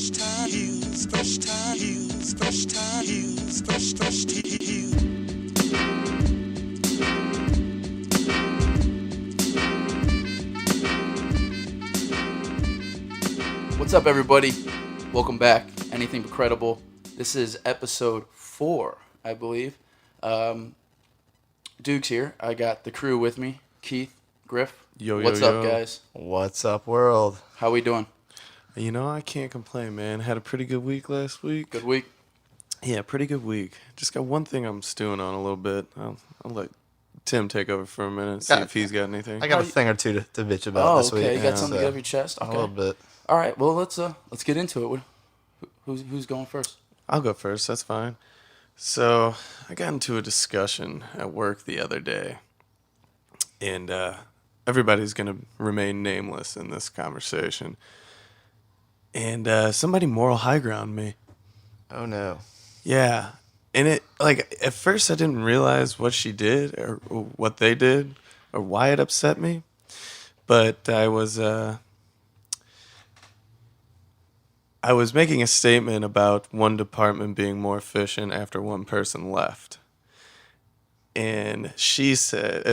What's up, everybody? Welcome back. Anything but credible. This is episode 4, I believe. Duke's here. I got the crew with me. Keith, Griff. What's up, guys? What's up, world? How we doing? You know, I can't complain, man. Had a pretty good week last week. Good week? Yeah, pretty good week. Just got one thing I'm stewing on a little bit. I'll let Tim take over for a minute, see if he's got anything. I got a thing or two to bitch about this week. You got something to get off your chest? Okay. A little bit. All right, well, let's get into it. Who's going first? I'll go first. That's fine. So I got into a discussion at work the other day, and everybody's going to remain nameless in this conversation. And somebody moral high ground me. Oh, no. Yeah. And it, like, at first I didn't realize what she did or what they did or why it upset me. But I was making a statement about one department being more efficient after one person left. And they said,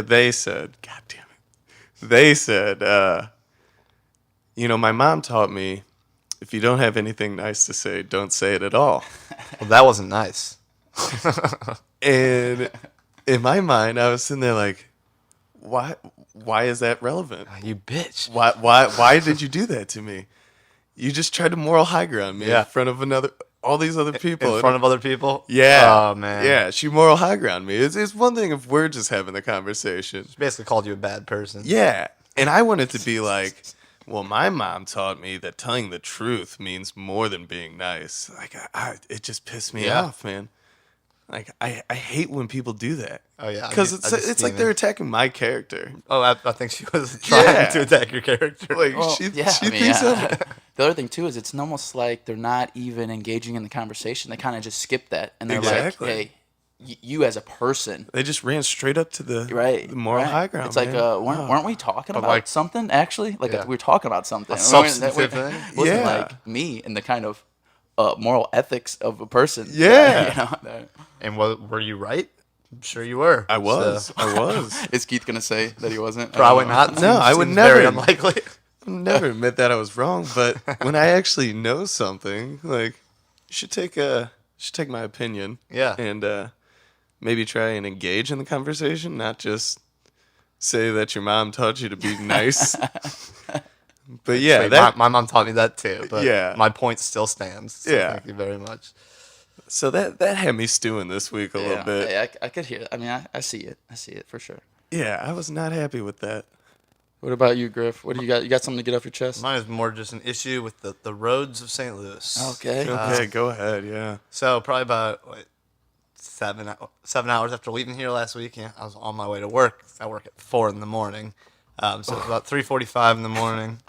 my mom taught me, if you don't have anything nice to say, don't say it at all. Well, that wasn't nice. And in my mind, I was sitting there like, why is that relevant? You bitch. Why did you do that to me? You just tried to moral high ground me in front of all these other people. In front of other people? Yeah. Oh, man. Yeah, she moral high ground me. It's one thing if we're just having the conversation. She basically called you a bad person. Yeah. And I wanted to be like, well, my mom taught me that telling the truth means more than being nice. Like, it just pissed me off, man. Like, I hate when people do that. Oh, yeah. Because it's like they're attacking my character. Oh, I think she was trying to attack your character. Like, she thinks of it. The other thing, too, is it's almost like they're not even engaging in the conversation. They kind of just skip that. And they're like, hey, you as a person. They just ran straight up to the moral high ground. It's like, weren't we talking about something, actually? Like, we were talking about something. A substantive thing? Wasn't like me and the kind of moral ethics of a person. Yeah. And were you right? I'm sure you were. I was. Is Keith going to say that he wasn't? Probably not. No, I would never. Very unlikely. Never admit that I was wrong, but when I actually know something, like, you should take my opinion, and maybe try and engage in the conversation, not just say that your mom taught you to be nice. But yeah, my mom taught me that too. But my point still stands. So thank you very much. So that had me stewing this week a little bit. Yeah, I could hear it. I mean, I see it. I see it for sure. Yeah, I was not happy with that. What about you, Griff? What do you got? You got something to get off your chest? Mine is more just an issue with the roads of St. Louis. Okay. Go ahead. Yeah. So probably about 7 hours after leaving here last week, I was on my way to work. I work at 4 in the morning. So it's about 3:45 in the morning,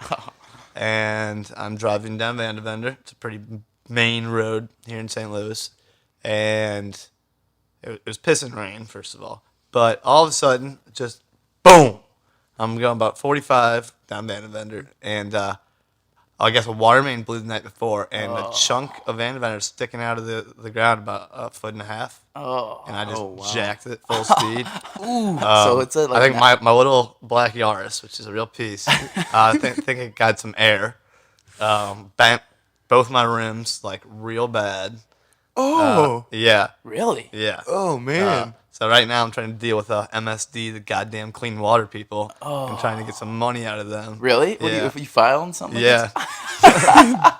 and I'm driving down Vandevender. It's a pretty main road here in St. Louis, and it was pissing rain, first of all. But all of a sudden, just boom! I'm going about 45 down Vandevender, and I guess a water main blew the night before, and a chunk of Vandevender sticking out of the ground about 1.5 feet. And I just jacked it full speed. Ooh, so it's I think my little black Yaris, which is a real piece, I think it got some air. Bent both my rims like real bad. Oh. Yeah. Really? Yeah. Oh, man. So right now I'm trying to deal with MSD, the goddamn clean water people. I'm trying to get some money out of them. Really? Yeah. If you filing something? Yeah.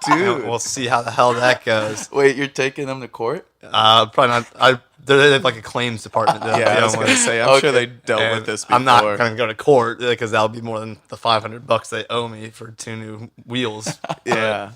Dude. We'll see how the hell that goes. Wait, you're taking them to court? Probably not. They have like a claims department. Yeah, I was going to say, I'm sure they dealt with this before. I'm not going to go to court because that'll be more than the $500 they owe me for 2 new wheels. Yeah.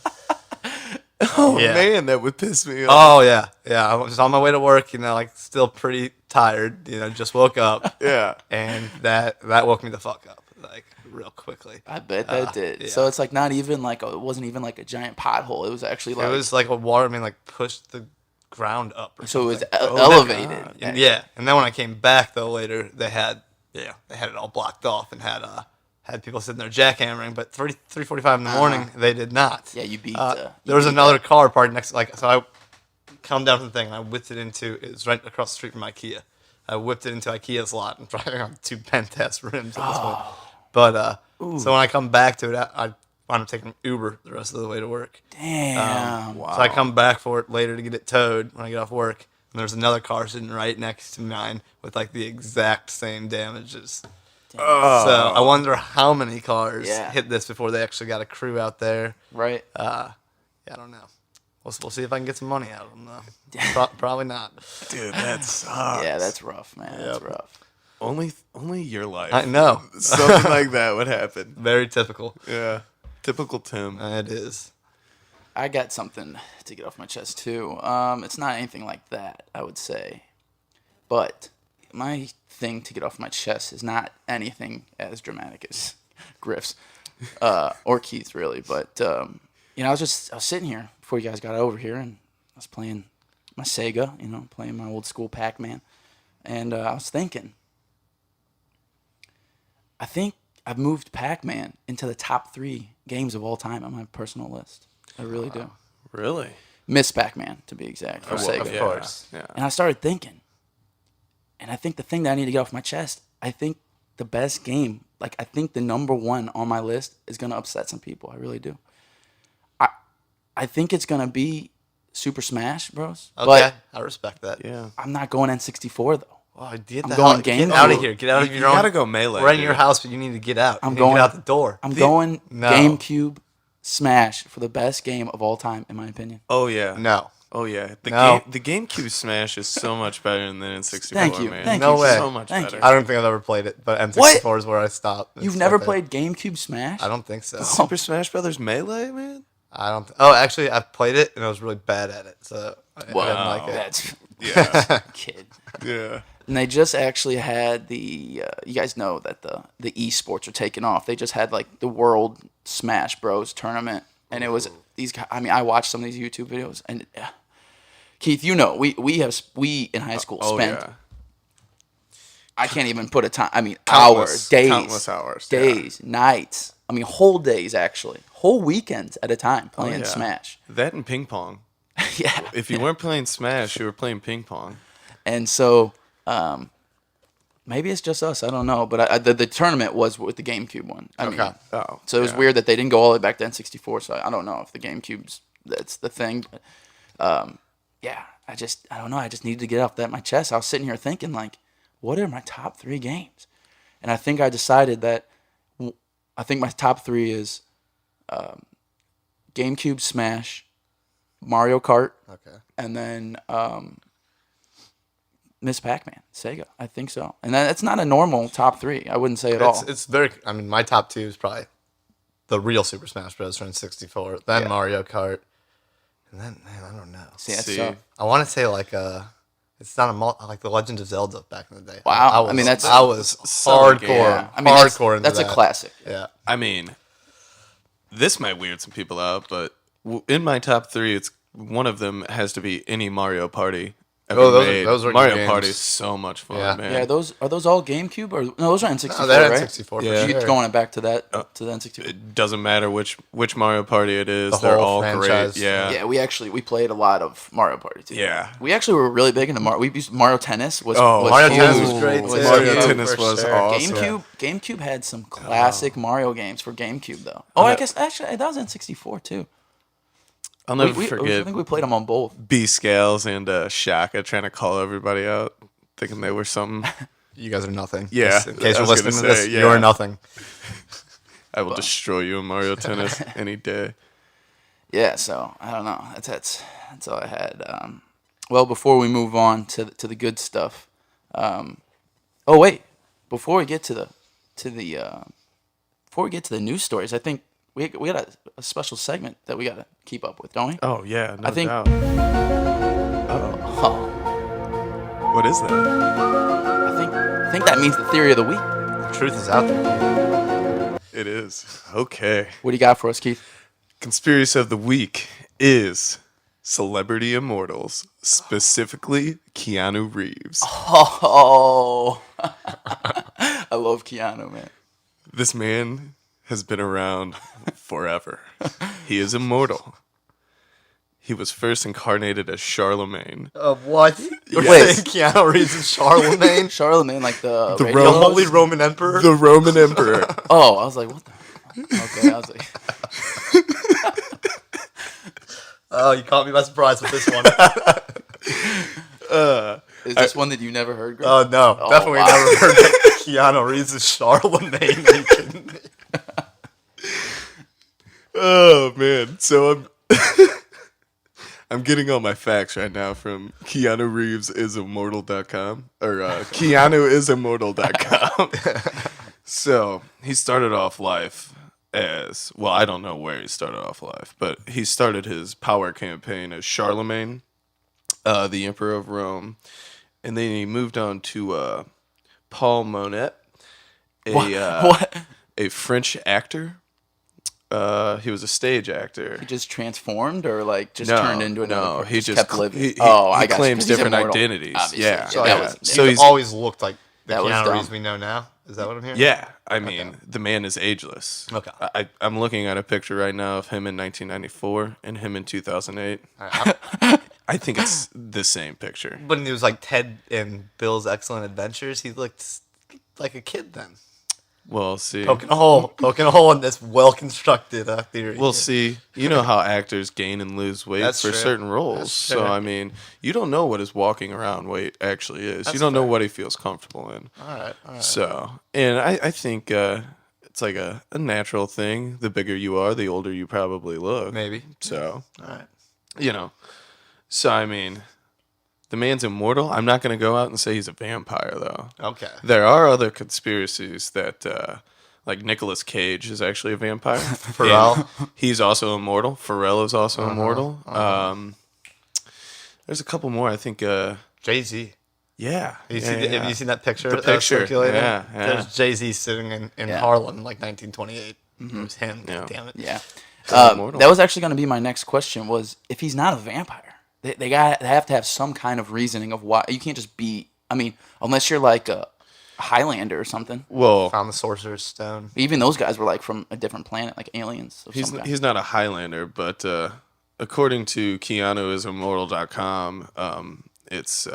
Oh, yeah. Man, that would piss me off. Oh, yeah. Yeah, I was on my way to work, like still pretty tired, just woke up. Yeah. And that woke me the fuck up, like, real quickly. I bet that did. Yeah. So it's like not even like, it wasn't even like a giant pothole. It was actually like. It was like a water main, like, pushed the ground up or so something. It was elevated. Yeah. And then when I came back, though, later, they had it all blocked off and had had people sitting there jackhammering, but 3:45 in the morning, they did not. Yeah, you beat. There was another car parked next, so I come down from the thing, and I whipped it into, it was right across the street from IKEA. I whipped it into IKEA's lot and driving on 2 Pentest rims at this point. But, so when I come back to it, I wound up taking Uber the rest of the way to work. Damn. Wow. So I come back for it later to get it towed when I get off work. And there's another car sitting right next to mine with like the exact same damages. Oh. So I wonder how many cars hit this before they actually got a crew out there. Right. Yeah, I don't know. We'll see if I can get some money out of them though. Probably not. Dude, that sucks. Yeah, that's rough, man. That's rough. Only your life. I know. Something like that would happen. Very typical. Yeah. Typical Tim. It is. I got something to get off my chest too. It's not anything like that, I would say. But my thing to get off my chest is not anything as dramatic as Griff's or Keith, really. But I was sitting here before you guys got over here, and I was playing my Sega, playing my old school Pac-Man, and I was thinking, I think I've moved Pac-Man into the top 3 games of all time on my personal list. I really do. Really? Miss Pac-Man, to be exact, for Sega. Of course. Yeah. And I started thinking, and I think the thing that I need to get off my chest, I think the best game, I think the number 1 on my list is going to upset some people. I really do. I think it's going to be Super Smash Bros. Okay, but I respect that. Yeah. I'm not going N64, though. Oh, I'm going Get out of here. Get out of your own. You gotta go Melee. We're in your house, but you need to get out. I'm You need to going get out the door. I'm going No. GameCube Smash for the best game of all time, in my opinion. Oh, yeah. No. Oh, yeah. No. The GameCube Smash is so much better than N64, Thank you. man. Thank No you. way. So much Thank better. I don't think I've ever played it, but N64 is where I stopped. You've never played GameCube Smash? I don't think so. Super Smash Brothers Melee, man? I don't. Actually, I played it and I was really bad at it, so I didn't like it. That's Yeah. kid. Yeah. And they just actually had the. You guys know that the esports are taking off. They just had the World Smash Bros tournament, and it was these guys. I mean, I watched some of these YouTube videos, and Keith, we in high school spent. Yeah. I can't even put a time. I mean, Countless hours, days, nights. I mean, whole days actually, whole weekends at a time playing yeah. Smash. That and ping pong. Yeah. If you weren't playing Smash, you were playing ping pong. And so, maybe it's just us. I don't know. But the tournament was with the GameCube one. I mean, so it was weird that they didn't go all the way back to N64. So I don't know if the GameCube's that's the thing. Yeah, I don't know. I just needed to get off my chest. I was sitting here thinking what are my top 3 games? And I think I decided that. I think my top 3 is GameCube Smash, Mario Kart, and then Miss Pac-Man, Sega. I think so. And that's not a normal top 3. I wouldn't say at all. It's very. I mean, my top 2 is probably the real Super Smash Bros. From 64, then Mario Kart, and then I don't know. See. I want to say it's not like the Legend of Zelda back in the day. Wow. I was solid hardcore. game. Yeah. I mean, hardcore. That's a classic. Yeah. I mean, this might weird some people out, but in my top 3, it's one of them has to be any Mario Party ever made. Those are Mario games. Party is so much fun, man. Yeah, are those all GameCube or no? Those are N64, No, they're right? N64. Yeah. For You're sure. going back to that to the N64. It doesn't matter which Mario Party it is. The They're whole all franchise. great. Yeah. Yeah, we played a lot of Mario Party too. Yeah. We actually were really big into Mario. We used Mario Tennis. Mario huge. Tennis was great, too. Mario Yeah, Tennis for was sure. awesome. GameCube had some classic Mario games for GameCube though. Oh, I guess actually that was N64 too. I'll never I forget think we played them on both. B-Scales and Shaka trying to call everybody out, thinking they were something. You guys are nothing. Yeah, Just in case I you're was gonna listening to this, say, yeah. you're nothing. I will destroy you in Mario Tennis any day. Yeah, so I don't know. That's all I had. Well, before we move on to the good stuff. Oh wait, before we get to the news stories, I think we got a special segment that we got to keep up with, don't we? Oh yeah, no I think- doubt. Oh, What is that? I think that means the theory of the week. The truth is out there. It is. Okay. What do you got for us, Keith? Conspiracy of the week is celebrity immortals, specifically Keanu Reeves. Oh, I love Keanu, man. This man has been around forever. He is immortal. He was first incarnated as Charlemagne. What? You're saying Keanu Reeves is Charlemagne? Charlemagne, like the The Holy Roman Emperor? The Roman Emperor. Oh, I was like, what the fuck? Okay, I was like... Oh, you caught me by surprise with this one. Is this one that you never heard, Griff? Oh, no. Definitely never heard that Keanu Reeves is Charlemagne. Are you kidding me? Oh, man. So I'm getting all my facts right now from KeanuReevesIsImmortal.com or KeanuIsImmortal.com. So he started off life as, well, I don't know where he started off life, but he started his power campaign as Charlemagne, the Emperor of Rome. And then he moved on to Paul Monet, a French actor. He was a stage actor. He just transformed, or like just turned into another? No, he just kept living. He I got claims different immortal, identities. obviously. Yeah, So he's always looked like the That was Keanu dumb. Reeves we know now. Is that what I'm hearing? Yeah, I mean, the man is ageless. Okay. I'm looking at a picture right now of him in 1994 and him in 2008. I think it's the same picture. When he was like Ted and Bill's Excellent Adventures, he looked like a kid then. Well, see. Poking a hole in this well-constructed theory. We'll see. You know how actors gain and lose weight That's for true. certain roles. That's So, true. I mean, you don't know what his walking around weight actually is. That's you don't know fair. what he feels comfortable in. All right. So, and I think it's like a natural thing. The bigger you are, the older you probably look. Maybe. So, All right. you know. So, I mean, the man's immortal. I'm not going to go out and say he's a vampire, though. Okay. There are other conspiracies that, like Nicolas Cage is actually a vampire. Pharrell. And he's also immortal. Pharrell is also immortal. There's a couple more. I think. Jay-Z. Yeah. Have you seen that picture? The picture. Circulating? Yeah. There's Jay-Z sitting in Harlem, like 1928. It was him. Yeah. Damn it. Yeah. Immortal. That was actually going to be my next question. Was if he's not a vampire, they have to have some kind of reasoning of why. You can't just be. I mean, unless you're like a Highlander or something. Well, Found the Sorcerer's Stone. Even those guys were like from a different planet, like aliens. Of some kind. he's not a Highlander, but according to KeanuIsImmortal.com, it's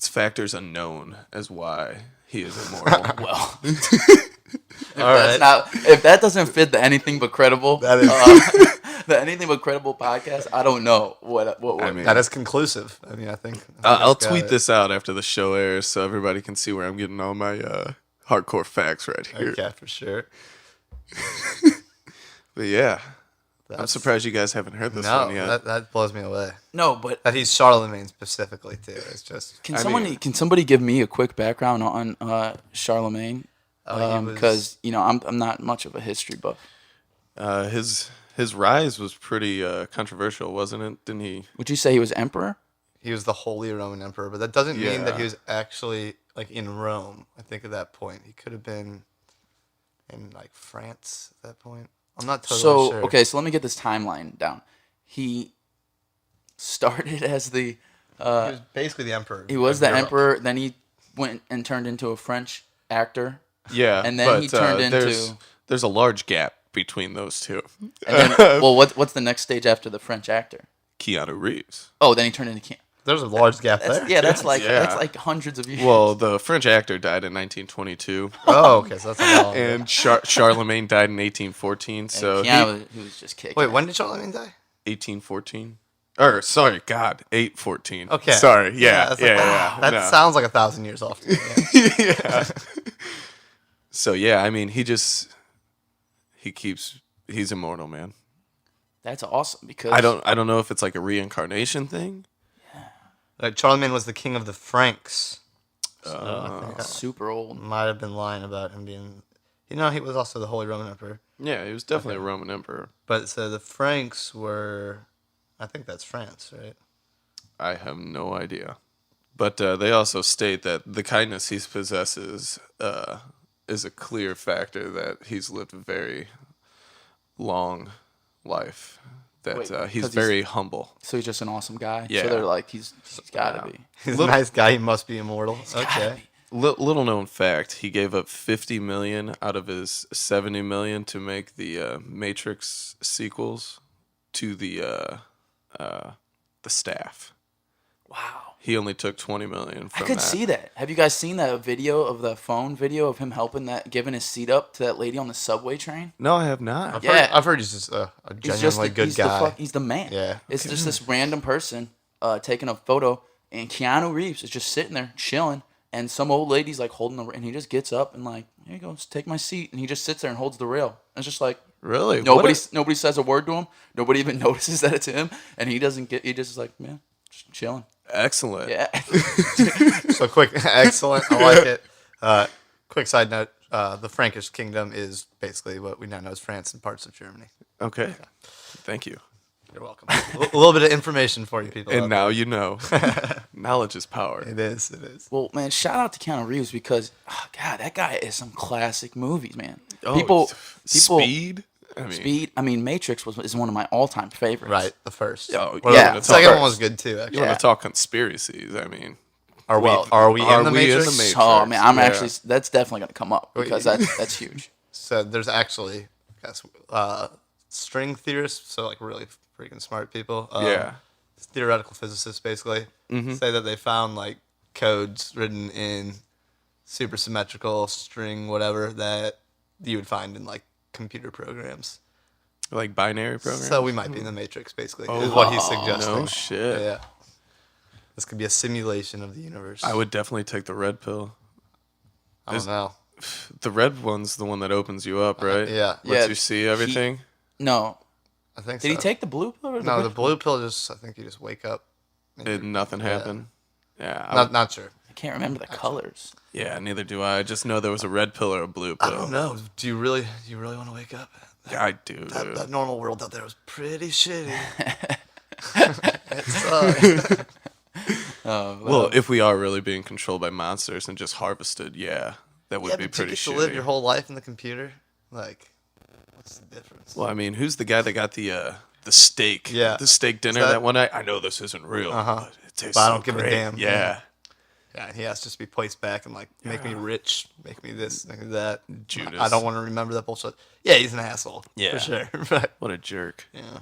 factors unknown as why he is immortal. Well, All right. if that doesn't fit the anything but credible, That is the anything but credible podcast, I don't know what I mean, that is conclusive. I mean, I think I'll that's tweet got this out after the show airs so everybody can see where I'm getting all my hardcore facts right it. here. Okay, for sure. But yeah, I'm That's- surprised you guys haven't heard this No, one yet. that blows me away. No, but That he's Charlemagne specifically too. It's just can mean- somebody give me a quick background on Charlemagne? he was- Because I'm not much of a history buff. His rise was pretty controversial, wasn't it? Didn't he? Would you say he was emperor? he was the Holy Roman Emperor, but that doesn't mean that Yeah. he was actually like in Rome. I think at that point he could have been in like France at that point. I'm not totally So sure. okay, so let me get this timeline down. He started as the he was basically the emperor. he was of the Europe. emperor. Then he went and turned into a French actor. Yeah, And then but, he turned into- There's a large gap between those two. And then, well, what's the next stage after the French actor? Keanu Reeves. Oh, then he turned into Keanu. There's a large gap there. Yeah, that's like hundreds of years. Well, the French actor died in 1922, Oh, okay, so that's a while. and Charlemagne died in 1814. So and Keanu, he was just kicking. Wait, when did Charlemagne die? 1814. Or sorry, God, 814. Okay. Sorry. Yeah. that's Yeah. like, Yeah. That no. sounds like 1,000 years off. Yeah. So yeah, I mean, he's immortal, man. That's awesome because I don't know if it's like a reincarnation thing. Like Charlemagne was the king of the Franks. So I think I super old. might have been lying about him being. He was also the Holy Roman Emperor. Yeah, he was definitely a Roman emperor. But so the Franks were, I think that's France, right? I have no idea. But they also state that the kindness he possesses is a clear factor that he's lived a very long life. That Wait, he's 'cause very humble. So he's just an awesome guy. Yeah. So they're like, he's got to be. He's a nice guy. He must be immortal. Gotta Okay. be. Little known fact: he gave up $50 million out of his $70 million to make the Matrix sequels to the staff. Wow. He only took $20 million. I could see that. Have you guys seen that video of the phone video of him giving his seat up to that lady on the subway train? No, I have not. I've heard he's just a genuinely good guy. He's the man. Yeah. It's just this random person taking a photo, and Keanu Reeves is just sitting there chilling, and some old lady's like holding and he just gets up and like, here you go, just take my seat, and he just sits there and holds the rail. And it's just like, Really? nobody says a word to him. Nobody even notices that it's him, and he just is like, man, just chilling. Excellent. Yeah. So quick, excellent. I like it. Quick side note: the Frankish kingdom is basically what we now know as France and parts of Germany. Okay. Thank you. You're welcome. A little bit of information for you people. And now you know. Knowledge is power. It is. It is. Well, man, shout out to Keanu Reeves because, God, that guy is some classic movies, man. Oh, People, Speed. Speed. I mean, Matrix is one of my all-time favorites. Right, the first. Oh, yeah. The second one was good too. You Actually, want to talk conspiracies? I mean, are we in the Matrix? Oh man, I'm Yeah. actually that's definitely gonna come up because that's huge. So there's actually, string theorists, so like really freaking smart people. Yeah. Theoretical physicists basically say that they found like codes written in super symmetrical string, whatever, that you would find in like computer programs. Like binary programs? So we might be in the Matrix, basically, is what he's suggesting. No shit. Yeah. This could be a simulation of the universe. I would definitely take the red pill. I don't know. The red one's the one that opens you up, right? Yeah. Lets you see everything. No, I think did so. he take the blue pill? Or No, the blue pill just, I think you just wake up. And nothing happened. Yeah. Not sure. I can't remember the colors. Yeah, neither do I. I just know there was a red pill or a blue pill. I don't know. Do you really want to wake up? Yeah, I do. That normal world out there was pretty shitty. It sucked. Well, if we are really being controlled by monsters and just harvested, yeah, that would be but pretty you get shitty. to live your whole life in the computer. Like, what's the difference? Well, I mean, who's the guy that got the steak? Yeah. The steak dinner that one night. I know this isn't real. But it tastes But I so don't give a great. damn. Yeah. Yeah, he has to just be placed back and like make me rich, make me this, make me that. Judas. I don't want to remember that bullshit. Yeah, he's an asshole. Yeah. For sure. But What a jerk. yeah.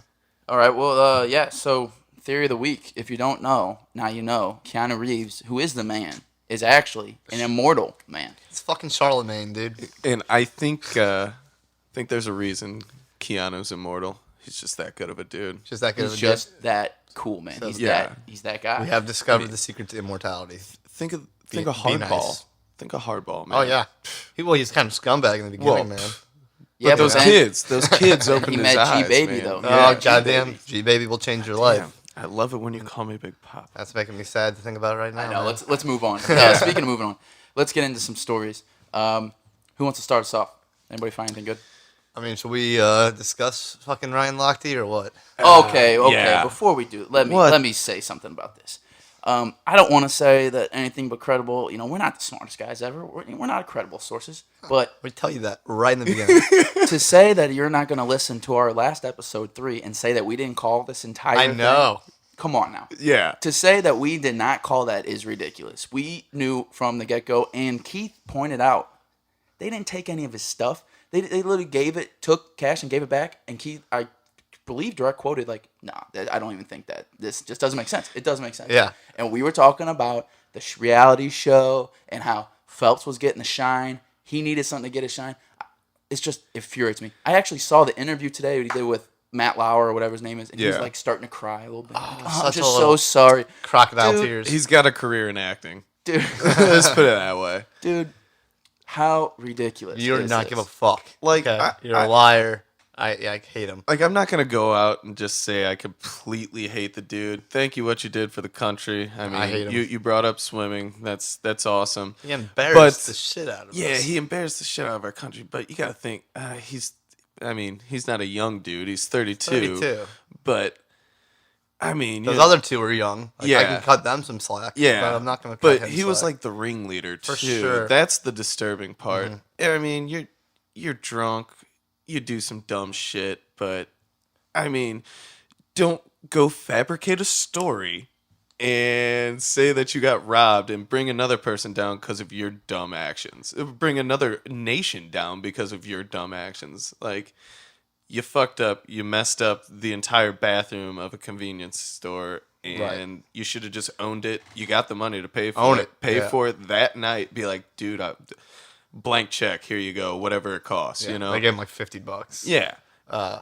All right, well, yeah. So theory of the week: if you don't know, now you know. Keanu Reeves, who is the man, is actually an immortal man. It's fucking Charlemagne, dude. And I think there's a reason Keanu's immortal. He's just that good of a dude. Just that good He's of a just that cool, man. He's that guy. We have discovered the secret to immortality. Think of Be hardball. nice. Think of hardball, man. Oh yeah. He's kind of scumbag in the beginning, man. Yeah, Those then kids opened he his met eyes, G-Baby, man. though. Oh Yeah, goddamn, G-Baby will change your life. Damn, I love it when you call me Big Pop. That's making me sad to think about right now. I know. man. Let's move on. Speaking of moving on, let's get into some stories. Who wants to start us off? Anybody find anything good? I mean, should we discuss fucking Ryan Lochte or what? Okay. yeah. Before we do, let me say something about this. I don't want to say that anything but credible. You know, we're not the smartest guys ever. We're not credible sources. But We tell you that right in the beginning. to say that you're not going to listen to our last episode 3 and say that we didn't call this entire I know. thing, come on now. Yeah. To say that we did not call that is ridiculous. We knew from the get-go, and Keith pointed out, they didn't take any of his stuff. They literally took cash and gave it back, and Keith, I believe, direct quoted, like, nah, I don't even think that. This just doesn't make sense. It doesn't make sense. Yeah. And we were talking about the reality show and how Phelps was getting the shine. He needed something to get his shine. It infuriates me. I actually saw the interview today he did with Matt Lauer or whatever his name is, and he was like starting to cry a little bit. Like, I'm just so sorry. Crocodile Dude, tears. He's got a career in acting. Dude, Let's put it that way. dude, how ridiculous. You do is not this? give a fuck. Like, Okay? You're a liar. I hate him. Like, I'm not going to go out and just say I completely hate the dude. Thank you what you did for the country. I mean, I hate him. you brought up swimming. That's awesome. He embarrassed the shit out of us. Yeah, he embarrassed the shit out of our country. But you got to think, he's not a young dude. He's 32. 32. But, I mean, Those other two are young. Like, I Yeah. can cut them some slack. yeah. But I'm not going to cut But him he was slack. like the ringleader, too. For sure. That's the disturbing part. I mean, you're drunk. You do some dumb shit. But, I mean, don't go fabricate a story and say that you got robbed and bring another person down because of your dumb actions. Bring another nation down because of your dumb actions. Like, you fucked up, you messed up the entire bathroom of a convenience store, and you should have just owned it. You got the money to pay for it. Pay for it that night. Be like, dude, blank check, here you go, whatever it costs, you know? They gave him like $50. Yeah.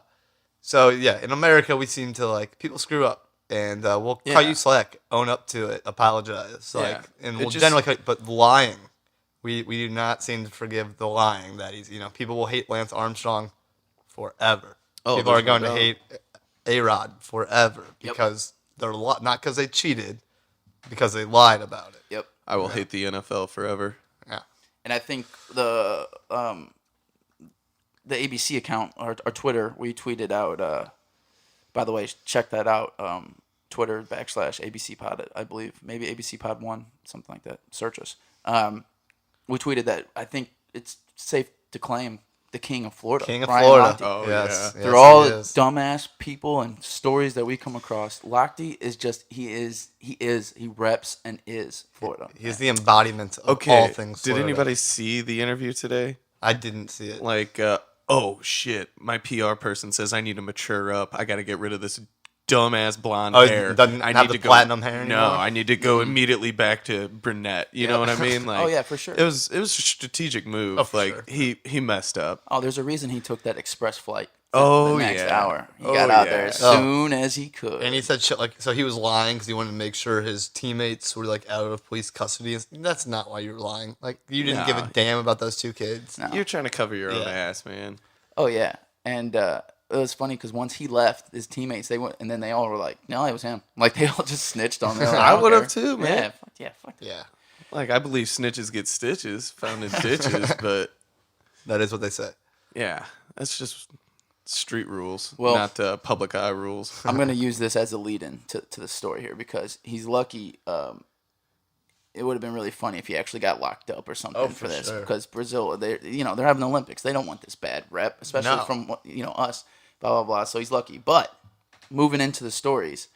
So, in America, we seem to, like, people screw up. And we'll cut you slack, own up to it, apologize, and we'll generally. But lying, we do not seem to forgive the lying that he's. People will hate Lance Armstrong forever. People are going to hate A-Rod forever because they're not because they cheated, because they lied about it. Yep. I will hate the NFL forever. Yeah. And I think the ABC account, our Twitter, we tweeted out. By the way, check that out. Twitter /ABC Pod, I believe. Maybe ABC Pod 1, something like that. Search us. We tweeted that I think it's safe to claim the king of Florida. King of Brian Florida. Lochte. Oh, yes. yeah. Through all the dumbass people and stories that we come across, Lochte is just, he reps and is Florida. He's the embodiment of all things Florida. Did anybody see the interview today? I didn't see it. Like, oh shit, my PR person says I need to mature up. I got to get rid of this dumbass blonde hair. Doesn't I have need the to go, platinum hair anymore? No, I need to go immediately back to brunette. You know what I mean? Like, Oh, yeah, for sure. It was a strategic move. He messed up. Oh, there's a reason he took that express flight. Oh, the next yeah. hour. He got out there as soon as he could. And he said shit like, so he was lying because he wanted to make sure his teammates were like out of police custody. That's not why you were lying. Like, you didn't give a damn about those two kids. No. You're trying to cover your own ass, man. Oh, yeah. And it was funny because once he left, his teammates, they went, and then they all were like, no, it was him. Like, they all just snitched on him. Like, I would have too, man. Fuck that. Yeah. Like, I believe snitches get stitches, found in ditches, but That is what they say. yeah, that's just street rules, Well, not public eye rules. I'm going to use this as a lead-in to the story here because he's lucky. It would have been really funny if he actually got locked up or something for this because Brazil, they're having the Olympics. They don't want this bad rep, especially from us. Blah blah blah. So he's lucky. But moving into the stories,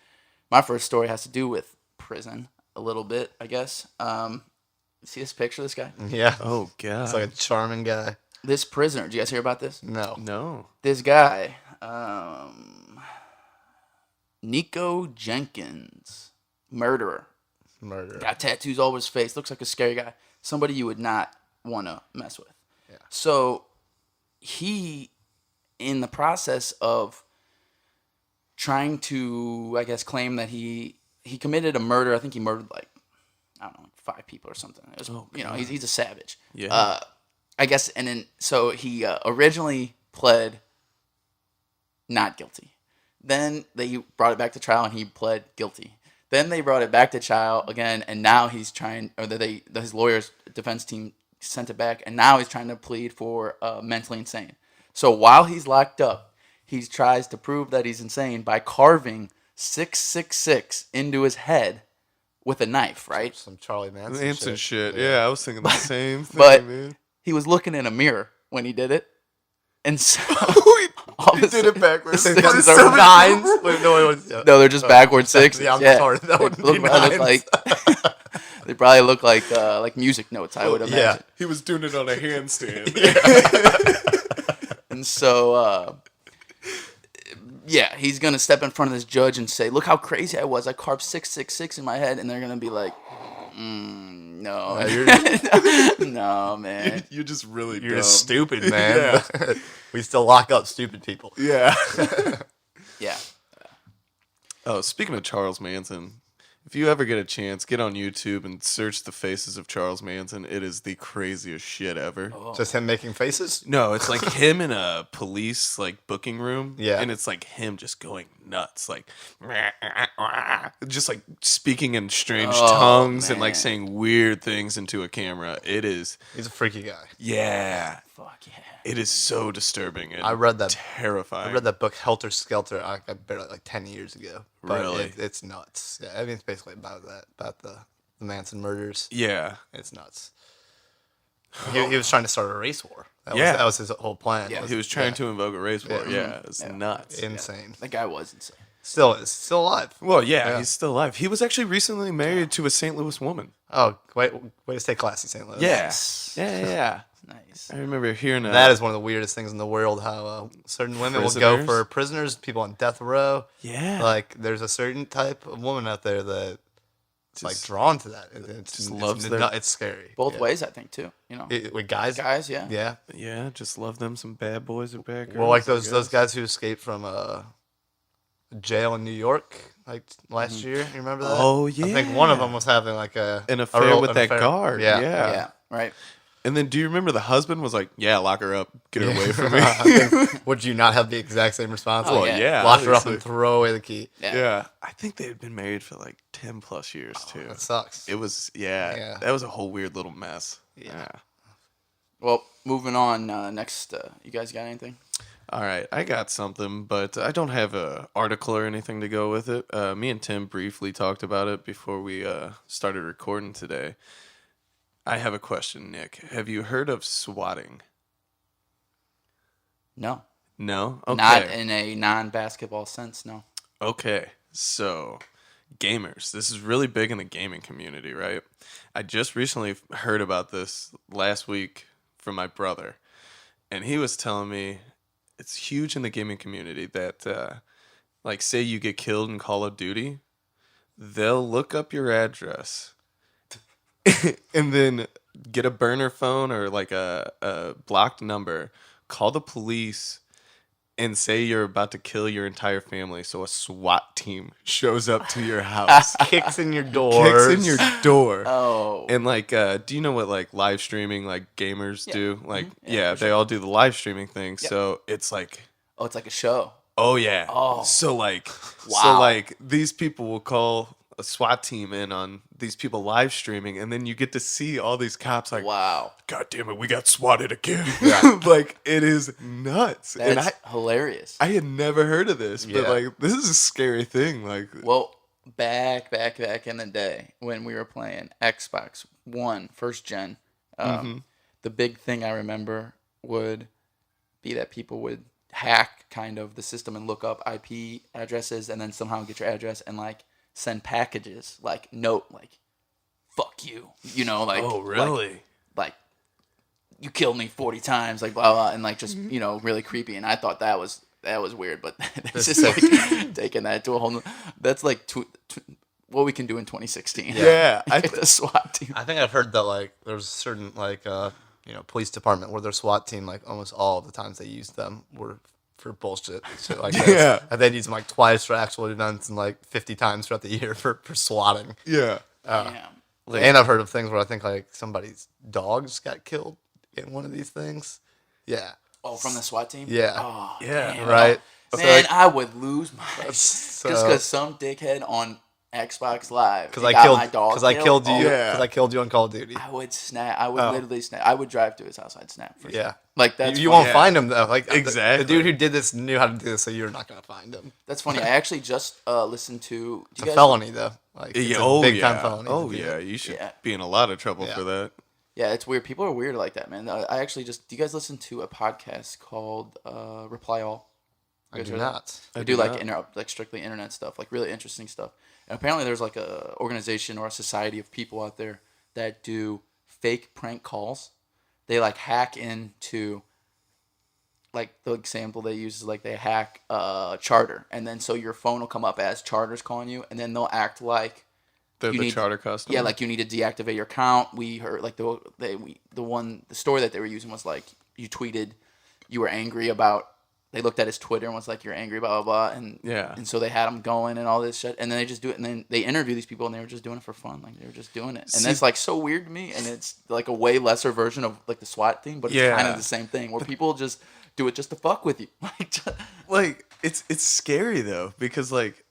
my first story has to do with prison a little bit, I guess. See this picture of this guy? Yeah. Oh god, It's like a charming guy. This prisoner. Did you guys hear about this? No. This guy, Nico Jenkins, murderer. Got tattoos all over his face. Looks like a scary guy. Somebody you would not want to mess with. Yeah. So he, in the process of trying to, I guess, claim that he committed a murder. I think he murdered like, I don't know, 5 people or something. It was, he's a savage. Yeah. I guess, and then so he originally pled not guilty. Then they brought it back to trial and he pled guilty. Then they brought it back to trial again, and now he's trying, his lawyer's defense team sent it back, and now he's trying to plead for mentally insane. So while he's locked up, he tries to prove that he's insane by carving 666 into his head with a knife, right? Some Charlie Manson shit. Yeah, I was thinking the same thing, But man. he was looking in a mirror when he did it, and so he did it backwards. Wait, No, they're just backwards 6. Yeah, I'm sorry. That would be nines. They probably look like music notes, I would imagine. Yeah. He was doing it on a handstand. And so, he's going to step in front of this judge and say, look how crazy I was. I carved 666 in my head. And they're going to be like, no. No, man. You're just really You're dumb. just stupid, man. We still lock up stupid people. Yeah. Yeah. Oh, speaking of Charles Manson, if you ever get a chance, get on YouTube and search the faces of Charles Manson. It is the craziest shit ever. Oh. Just him making faces? No, it's like him in a police booking room. Yeah. And it's like him just going nuts, just speaking in strange tongues and man. saying weird things into a camera. It is. He's a freaky guy. Yeah. Fuck yeah. It is so disturbing. And I read that. terrifying. I read that book Helter Skelter. I barely 10 years ago. But Really? it's nuts. Yeah, I mean it's basically about that, about the Manson murders. Yeah. It's nuts. He was trying to start a race war. That was his whole plan. Yeah, He was trying to invoke a race war. Yeah. Yeah, it's nuts. Insane. That guy was insane. Still alive. Well, yeah, he's still alive. He was actually recently married to a St. Louis woman. Oh, way to stay classy, St. Louis. Yes. Yeah. Nice. I remember hearing that is one of the weirdest things in the world. How certain women will go for prisoners, people on death row. Yeah. Like there's a certain type of woman out there that just, like drawn to that. It's scary. Both ways, I think too. You know, with guys, yeah. Just love them some bad boys or bad girls. Well, like those guys who escaped from jail in New York like last year. You remember that? Oh yeah. I think one of them was having like an affair with that guard. Yeah. Right. And then do you remember the husband was like, yeah, lock her up. Get her away from me. Would you not have the exact same response? Oh, yeah. Lock her up and throw away the key. Yeah. I think they had been married for like 10 plus years too. That sucks. It was, that was a whole weird little mess. Yeah. Well, moving on. Next, you guys got anything? All right. I got something, but I don't have an article or anything to go with it. Me and Tim briefly talked about it before we started recording today. I have a question, Nick. Have you heard of swatting? No. No? Okay. Not in a non-basketball sense, no. Okay. So, gamers. This is really big in the gaming community, right? I just recently heard about this last week from my brother. And he was telling me it's huge in the gaming community that, like, say you get killed in Call of Duty, they'll look up your address and then get a burner phone or like a blocked number, call the police, and say you're about to kill your entire family. So a SWAT team shows up to your house, kicks in your door, Oh, and like, do you know what like live streaming like gamers do? Like, they all do the live streaming thing. Yep. So it's like, oh, it's like a show. Oh yeah. Oh, so like, wow. So like these people will call a SWAT team in on these people live streaming, and then you get to see all these cops like, wow, God damn it, we got swatted again. Yeah. Like, it is nuts. That's hilarious. I had never heard of this, but like, this is a scary thing. Like, well, back in the day when we were playing Xbox One, first gen, the big thing I remember would be that people would hack kind of the system and look up IP addresses and then somehow get your address and like send packages like fuck you, you know, like, oh really, like you killed me 40 times, like blah blah, and like just you know, really creepy. And I thought that was weird, but it's just like taking that to a whole new, that's like what we can do in 2016. The SWAT team. I think I've heard that like there's certain like police department where their SWAT team, like almost all of the times they used them were for bullshit shit like this. Yeah. And they'd use them like twice for actual events and like 50 times throughout the year for swatting. Yeah. And I've heard of things where I think like somebody's dogs got killed in one of these things. Yeah. Oh, from the SWAT team? Yeah. Oh, yeah. Man. Right. Man, I would lose my just because some dickhead on Xbox Live because I killed you because I killed you on Call of Duty. I would snap. I would literally snap. I would drive to his house. I'd snap for sure. Like that's you won't find him though. Like exactly, the dude who did this knew how to do this, so you're not gonna find him. That's funny. I actually just listened to. It's a felony though. Like it's a big time felony. Oh yeah, you should be in a lot of trouble for that. Yeah, it's weird. People are weird like that, man. I actually just. Do you guys listen to a podcast called Reply All? I do not. They do like strictly internet stuff, like really interesting stuff. And apparently there's like a organization or a society of people out there that do fake prank calls. They like hack into, like the example they use is like they hack Charter, and then so your phone will come up as Charter's calling you, and then they'll act like they're the Charter customer. Yeah, like you need to deactivate your account. We heard like the story that they were using was like you tweeted you were angry about. They looked at his Twitter and was like, "You're angry, blah blah blah," and so they had him going and all this shit, and then they just do it, and then they interview these people, and they were just doing it for fun, like they were just doing it, and that's like so weird to me, and it's like a way lesser version of like the SWAT thing, but it's kind of the same thing where people just do it just to fuck with you, like it's scary though because like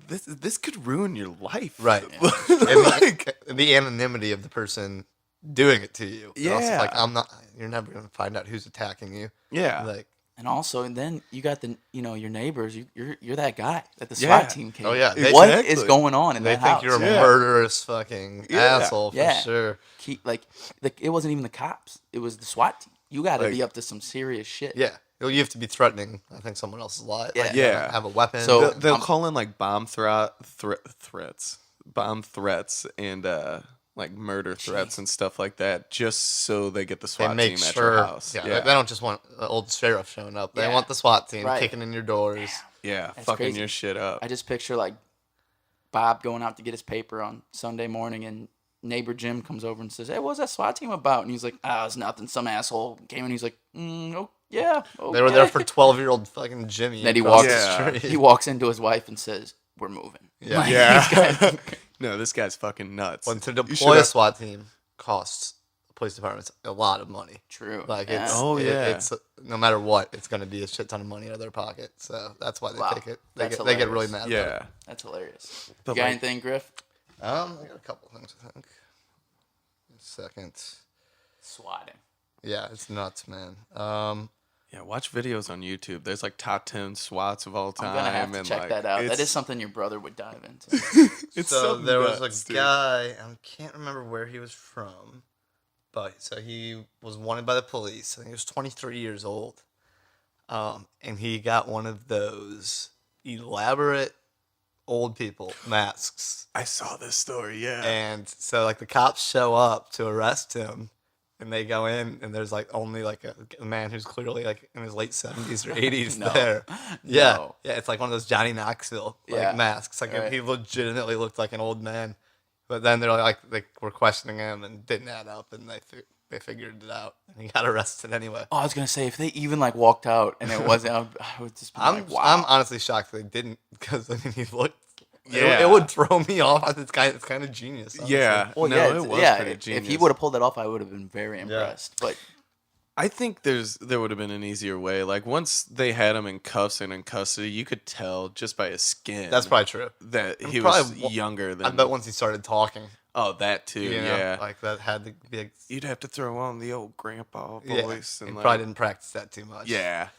this could ruin your life, right? And like the anonymity of the person doing it to you, also, like you're never gonna find out who's attacking you, like. And also, and then you got your neighbors. You're that guy that the SWAT team came. Oh yeah, What is going on in that house? They think you're a murderous fucking asshole for sure. It wasn't even the cops. It was the SWAT team. You got to be up to some serious shit. Yeah, You have to be threatening, I think, someone else's life. Yeah. Like, Yeah. have a weapon. So- They'll call in like bomb threats, and like murder threats and stuff like that, just so they get the SWAT and make team at sure. your house. Yeah, they don't just want the old sheriff showing up. They Yeah. want the SWAT team Right. kicking in your doors. Yeah, That's fucking crazy. your shit up. I just picture like Bob going out to get his paper on Sunday morning, and neighbor Jim comes over and says, "Hey, what was that SWAT team about?" And he's like, "Ah, it's nothing. Some asshole came in." He's like, "Oh yeah." Okay. They were there for 12-year-old fucking Jimmy. Then he across walks. the Yeah. street. He walks into his wife and says, "We're moving." Yeah. Like, Yeah. No, this guy's fucking nuts. When to You deploy a should've- SWAT team costs police departments a lot of money. True. Like Yeah. it's it's no matter what, it's going to be a shit ton of money out of their pocket. So that's why they Wow. take it. They That's get really hilarious. mad. Yeah. About That's hilarious. But You got like- anything, Griff? it. I got a couple things. I think. Second. Swatting. Yeah, it's nuts, man. Yeah, watch videos on YouTube. There's like top 10 SWATs of all time. I'm gonna have to and check like, that out. That it's- is something your brother would dive into. It's so something there was nuts, a dude. guy, I can't remember where he was from, but so he was wanted by the police. I think he was 23 years old, and he got one of those elaborate old people masks. I saw this story, yeah. And so like the cops show up to arrest him, and they go in, and there's like only like a man who's clearly like in his late 70s or 80s No. there. Yeah, No. yeah, it's like one of those Johnny Knoxville like Yeah. masks. Like Right. he legitimately looked like an old man, but then they're like they were questioning him and it didn't add up, and they figured it out, and he got arrested anyway. Oh, I was gonna say if they even like walked out and it wasn't, I would just be I'm like, wow. I'm honestly shocked they didn't, because I mean he looked. Yeah. It would throw me off. It's kind of genius. honestly. Yeah. Well, no, yeah, it was pretty If he genius. would have pulled that off, I would have been very impressed. But I think there would have been an easier way. Like once they had him in cuffs and in custody, you could tell just by his skin. That's probably true. that he probably was younger than. I bet once he started talking, Oh, that too. you know, Yeah. like that had to be. You'd have to throw on the old grandpa Yeah, voice he and like, probably didn't practice that too much. Yeah.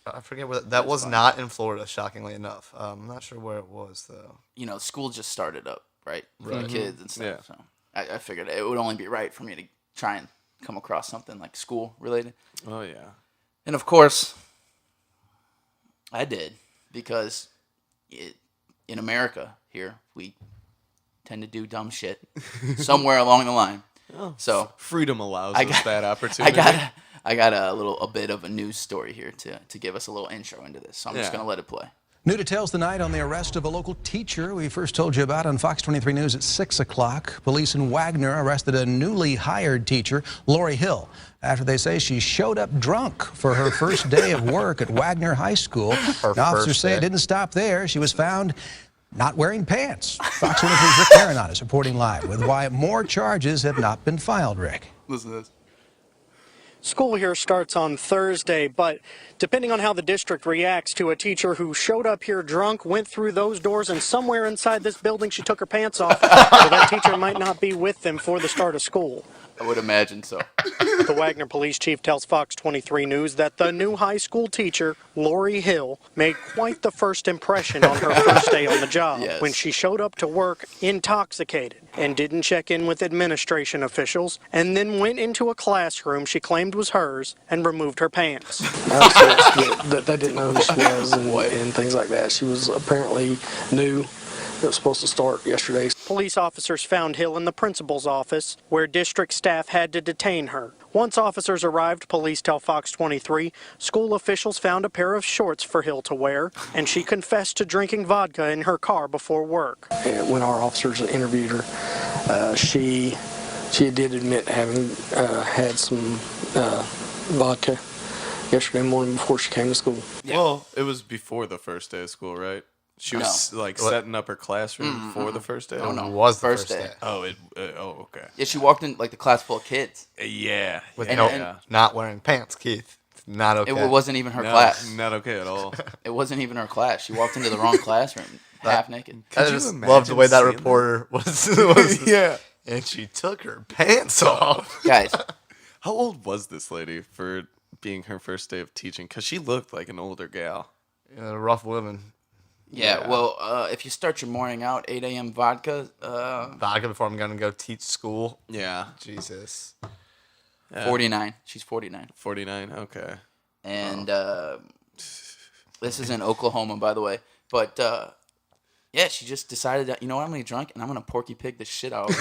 I forget where that was. Not in Florida, shockingly enough. I'm not sure where it was though. school just started up, right, for the kids and stuff. Yeah. So I figured it would only be right for me to try and come across something like school related. Oh yeah. And of course, I did, because in America here we tend to do dumb shit somewhere along the line. So Freedom allows I us got- that opportunity. I got a bit of a news story here to give us a little intro into this. So I'm just Yeah. gonna let it play. New details tonight on the arrest of a local teacher we first told you about on Fox 23 News at 6 o'clock. Police in Wagner arrested a newly hired teacher, Lori Hill, after they say she showed up drunk for her first day of work at Wagner High School. The officers first say day. it didn't stop there. She was found not wearing pants. Fox 23's Rick Maronon is reporting live with why more charges have not been filed, Rick. Listen to this. School here starts on Thursday, but depending on how the district reacts to a teacher who showed up here drunk, went through those doors, and somewhere inside this building she took her pants off, so that teacher might not be with them for the start of school. I would imagine so. The Wagner police chief tells Fox 23 News that the new high school teacher, Lori Hill, made quite the first impression on her first day on the job Yes. when she showed up to work intoxicated and didn't check in with administration officials, and then went into a classroom she claimed was hers and removed her pants. that they didn't know who she was and things like that. She was apparently new. It was supposed to start yesterday. Police officers found Hill in the principal's office, where district staff had to detain her. Once officers arrived, police tell Fox 23, school officials found a pair of shorts for Hill to wear, and she confessed to drinking vodka in her car before work. And when our officers interviewed her, she did admit having had some vodka yesterday morning before she came to school. Well, it was before the first day of school, right? She was like setting up her classroom before the first day. Oh, no. It was the First first day. day. Oh, okay. Yeah, she walked in like the class full of kids. Yeah. With yeah, no, yeah. not wearing pants, Keith. It's not okay. It wasn't even her No, class. not okay at all. It wasn't even her class. She walked into the wrong classroom, half naked. I Could you just imagine loved the way that seeing reporter was. Yeah. And she took her pants off. Guys, How old was this lady for being her first day of teaching? Because she looked like an older gal. Rough living. yeah, well, if you start your morning out 8 a.m. vodka, Vodka before I'm going to go teach school. Yeah. Jesus. 49. She's 49. 49. Okay. and this is in Oklahoma, by the way. But yeah, she just decided that, you know what, I'm gonna be drunk and I'm gonna Porky Pig the shit out of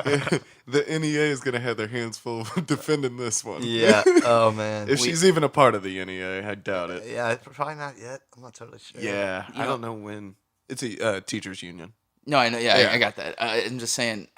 this. The NEA is gonna have their hands full defending this one. Yeah. Oh man. If she's even a part of the NEA, I doubt it. Yeah, probably not yet. I'm not totally sure. Yeah, I don't know when. It's a teachers union. No, I know. Yeah. I got that. I'm just saying,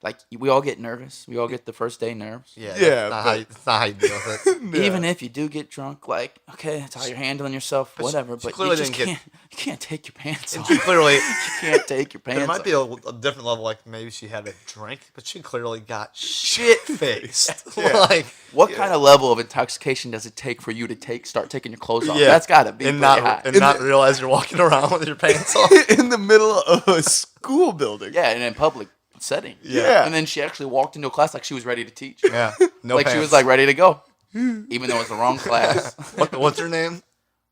like, we all get nervous. We all get the first day nerves. Yeah. Yeah, It's not how you deal with it. Yeah. Even if you do get drunk, like, okay, that's how you're handling yourself, whatever. But you just can't take your pants off. She clearly. You can't take your pants There might off. be a different level, like maybe she had a drink, but she clearly got shit faced. Like, What kind of level of intoxication does it take for you to start taking your clothes off? Yeah. That's got to be and pretty not high. not realize you're walking around with your pants off. In the middle of a school building. Yeah, and in public setting. Yeah. And then she actually walked into a class like she was ready to teach. Yeah, no Like pants. she was like ready to go, even though it was the wrong class. What's her name?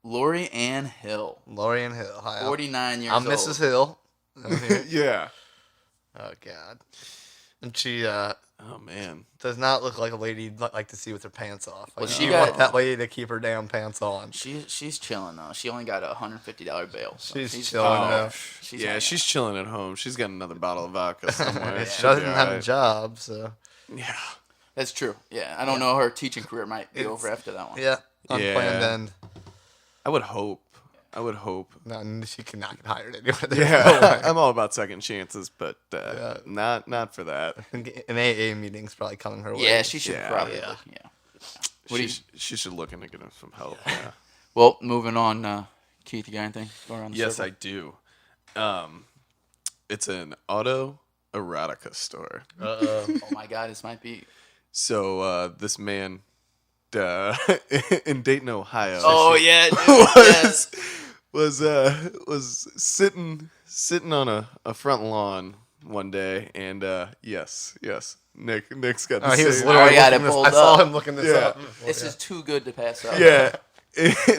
Lori Ann Hill, Lori Ann Hill. Hi, 49 years I'm old. Mrs. Hill. I'm here. Yeah. Oh God. And she Oh man. does not look like a lady you'd like to see with her pants off. Like, Well, she you got- want that lady to keep her damn pants on. She's chilling though. She only got a $150 bail. So She's chilling though. She's Yeah, hanging she's chilling at home. She's got another bottle of vodka somewhere. She She'll be doesn't have a alright. job, so Yeah. out. That's true. Yeah, I don't know. Her teaching career might be over after that one. yeah, unplanned Yeah. end. I would hope. No, she cannot get hired anywhere. There's Yeah, no way. I'm all about second chances, but not for that. An AA meeting's probably coming her way. Yeah, she should Yeah. probably. Yeah. Yeah. What do She, you, she should look into getting some help. Yeah. well, moving on. Keith, you got anything going around the Yes, circle? I do. It's an auto erotica store. Oh my God, this might be. So this man in Dayton, Ohio. Oh yeah, dude. was sitting on a front lawn one day, and yes, Nick's got the Oh, he was same. literally I got it looking this, pulled I saw up. him looking this Yeah. up. This is too good to pass up. Yeah.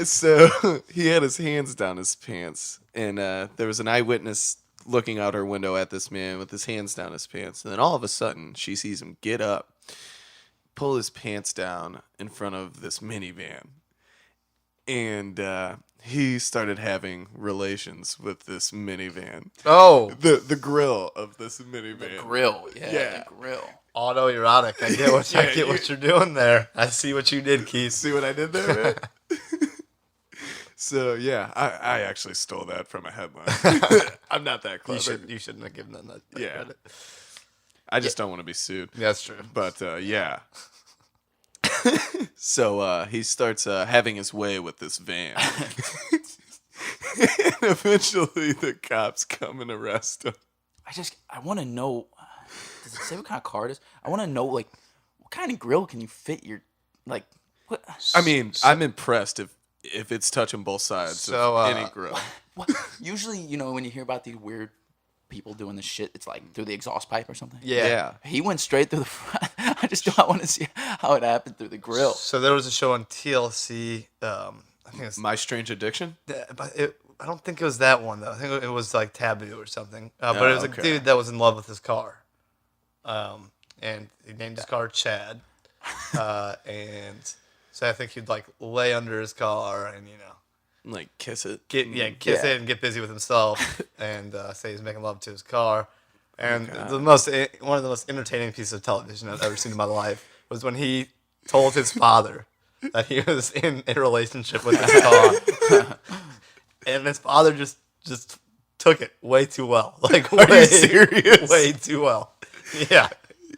So he had his hands down his pants, and there was an eyewitness looking out her window at this man with his hands down his pants. And then all of a sudden, she sees him get up, pull his pants down in front of this minivan, and he started having relations with this minivan. Oh, The grill of this minivan. Grill. Yeah, Yeah. the grill. autoerotic. I get what I get what you're doing there. I see what you did, Keith. See what I did there, man? So yeah, I actually stole that from a headline. I'm not that clever. You shouldn't have given them that Yeah. credit. I just don't want to be sued. That's true. But yeah. So he starts having his way with this van. And eventually the cops come and arrest him. I want to know. Does it say what kind of car it is? I want to know, like, what kind of grill can you fit your, like, what? I mean, I'm impressed if it's touching both sides So, of any grill. What? Usually, you know, when you hear about these weird people doing this shit, it's like through the exhaust pipe or something. Yeah. He went straight through the front. I just don't want to see how it happened through the grill. So there was a show on TLC. I think it's, My Strange Addiction? but I don't think it was that one though. I think it was like Taboo or something. But it was okay. a dude that was in love with his car, and he named his car Chad. And so I think he'd like lay under his car and Like kiss it. kiss it and get busy with himself and say he's making love to his car. And one of the most entertaining pieces of television I've ever seen in my life was when he told his father that he was in a relationship with his car, and his father just took it way too well. Like, Are you serious? Way too well. Yeah.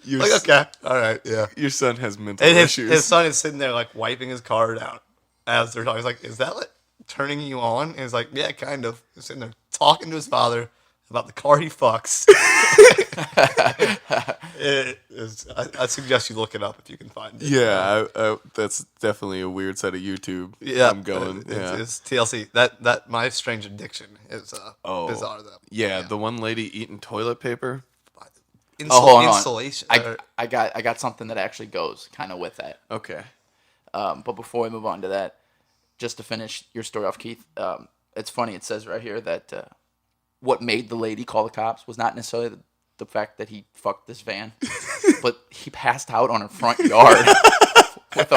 Your, Like, okay, all right, yeah. your son has mental And issues. his son is sitting there like wiping his car down as they're talking. He's like, "Is that like turning you on?" And he's like, "Yeah, kind of." He's sitting there talking to his father about the car he fucks. I suggest you look it up if you can find it. Yeah, that's definitely a weird side of YouTube. Yeah, I'm going. It's TLC. That My Strange Addiction is bizarre though. Yeah, the one lady eating toilet paper. Hold on. Insulation. I got something that actually goes kind of with that. Okay. But before we move on to that, just to finish your story off, Keith, it's funny. It says right here that what made the lady call the cops was not necessarily the fact that he fucked this van, but he passed out on her front yard with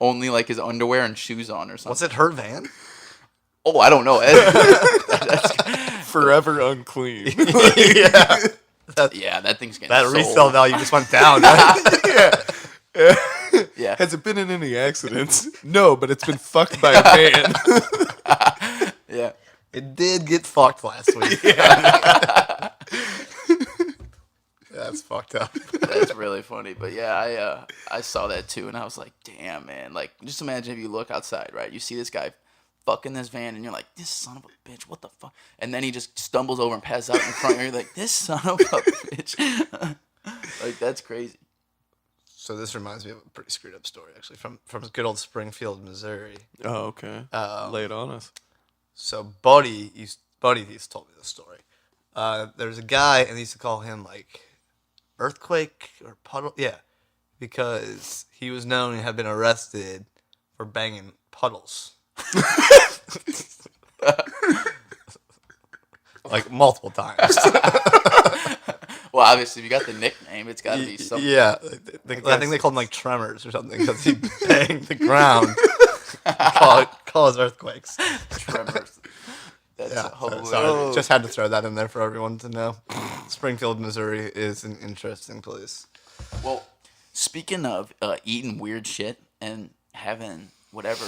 only like his underwear and shoes on or something. Was it her van? Oh, I don't know. Forever unclean. Yeah. Yeah, that thing's getting That sold. resale value just went down, right? Yeah. Has it been in any accidents? No, but it's been fucked by a van. Yeah. It did get fucked last week. That's fucked up. That's really funny. But yeah, I saw that too, and I was like, damn, man. Like, just imagine if you look outside, right? You see this guy fucking this van, and you're like, this son of a bitch, what the fuck? And then he just stumbles over and passes out in front of you. You're like, this son of a bitch. Like, that's crazy. So this reminds me of a pretty screwed up story, actually, from good old Springfield, Missouri. Oh, okay. Lay it on us. So Buddy used to tell me this story. There's a guy, and they used to call him like Earthquake or Puddle. Yeah, because he was known and had been arrested for banging puddles. Like multiple times. Well, obviously, if you got the nickname, it's got to be something. Yeah, I think they called him like Tremors or something because he banged the ground. call his earthquakes. Tremors. That's hilarious. Sorry, just had to throw that in there for everyone to know. Springfield, Missouri is an interesting place. Well, speaking of eating weird shit and having whatever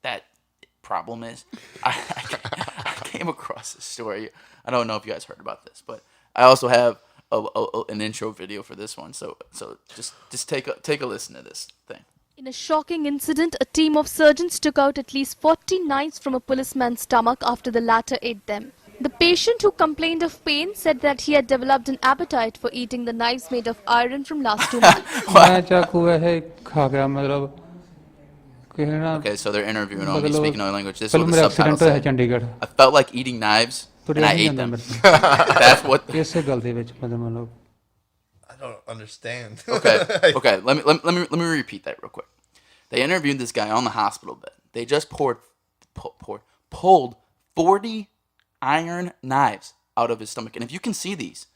that problem is, I came across this story. I don't know if you guys heard about this, but I also have an intro video for this one. So just take a listen to this thing. In a shocking incident, a team of surgeons took out at least 40 knives from a policeman's stomach after the latter ate them. The patient who complained of pain said that he had developed an appetite for eating the knives made of iron from last 2 months. Okay, so they're interviewing him. He's speaking another language. This is what the subtitle said. I felt like eating knives, and I ate them. That's what. I don't understand. Okay. Let me repeat that real quick. They interviewed this guy on the hospital bed. They just pulled 40 iron knives out of his stomach, and if you can see these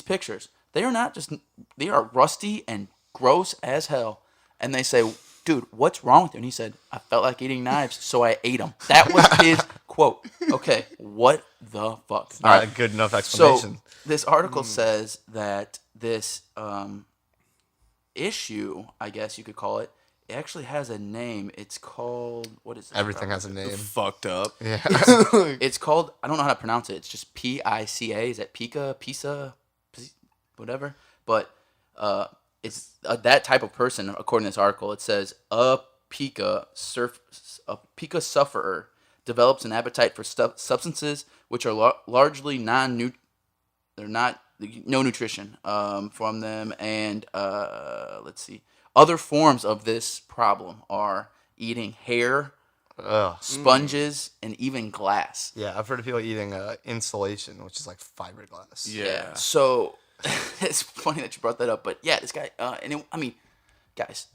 pictures, they are rusty and gross as hell. And they say, dude, what's wrong with you? And he said, I felt like eating knives, so I ate them. That was his quote. Okay, what the fuck? All right, good enough explanation. So this article says that this issue, I guess you could call it, actually has a name. It's called, what is it? Everything has a name. Fucked up. Yeah. It's called, I don't know how to pronounce it. It's just PICA. Is that Pisa, whatever? But it's that type of person, according to this article. It says a pica sufferer develops an appetite for substances which are largely no nutrition from them, and let's see, other forms of this problem are eating hair, sponges, and even glass. Yeah, I've heard of people eating insulation, which is like fiberglass. Yeah. So it's funny that you brought that up, but yeah, this guy, guys,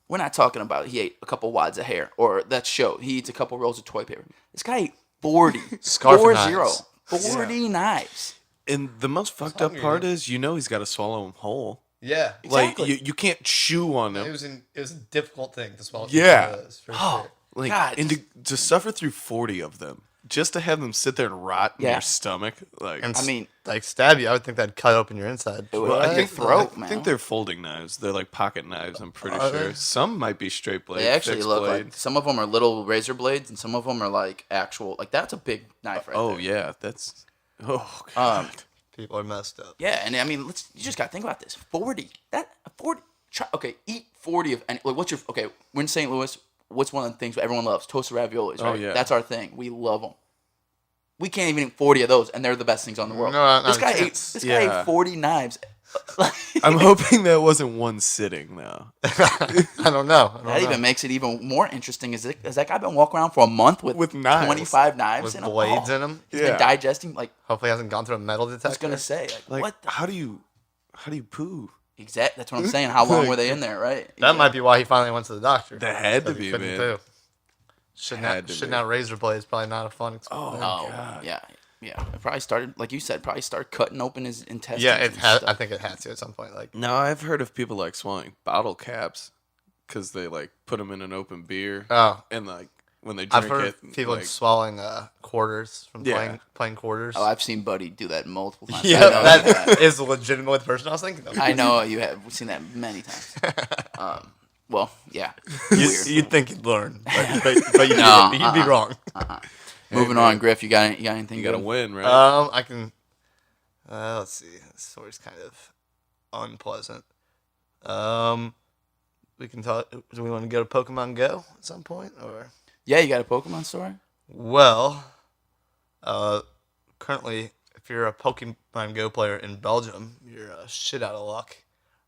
we're not talking about he ate a couple wads of hair, or that show, he eats a couple rolls of toilet paper. This guy ate 40. Scarf 40 knives. 40 knives. And the most fucked up part is, he's got to swallow them whole. Yeah, Exactly. Like you can't chew on them. It was a difficult thing to swallow. Yeah. For sure. Like, God, and to suffer through 40 of them, just to have them sit there and rot in your stomach, like. And I mean, like stab you. I would think that'd cut open your inside. I think I think they're folding knives. They're like pocket knives. I'm pretty Are sure. they? Some might be straight blade. they actually fixed look blade. like, some of them are little razor blades, and some of them are like actual, like that's a big knife right there. Oh yeah, that's. Oh god. People are messed up. Yeah, and I mean, you just gotta think about this. 40. Eat 40 of, and like, we're in St. Louis. What's one of the things everyone loves? Toasted raviolis, right? Oh, yeah. That's our thing. We love them. We can't even eat 40 of those, and they're the best things on the world. No, this guy ate 40 knives. I'm hoping that wasn't one sitting though. I don't know. That even makes it even more interesting. Has that guy been walking around for a month with knives. 25 knives With in him? blades in them. He's been digesting, like, Hopefully, he hasn't gone through a metal detector. I was gonna say, Like, what? how do you poo? Exactly. That's what I'm saying. How long were they in there, right? That might be why he finally went to the doctor. That had to Because he be, couldn't man. poo. Shitting out razor blades probably not a fun experience. Oh, yeah. It probably started, like you said, cutting open his intestines. Yeah, and stuff. I think it had to at some point. Like, No, I've heard of people like swallowing bottle caps because they like put them in an open beer. Oh. And like when they drink I've heard it, people like, swallowing quarters from Yeah. playing quarters. Oh, I've seen Buddy do that multiple times. Yeah, I know that is legitimately the person I was thinking of. I know you have seen that many times. Well, yeah. Weird. You'd think you'd learn, but you'd, No, you'd be wrong. Moving on, Griff. You got anything? you got to good? win, right? I can. Let's see. This story's kind of unpleasant. We can talk. Do we want to go to Pokemon Go at some point, or? Yeah, you got a Pokemon story? Well, currently, if you're a Pokemon Go player in Belgium, you're shit out of luck.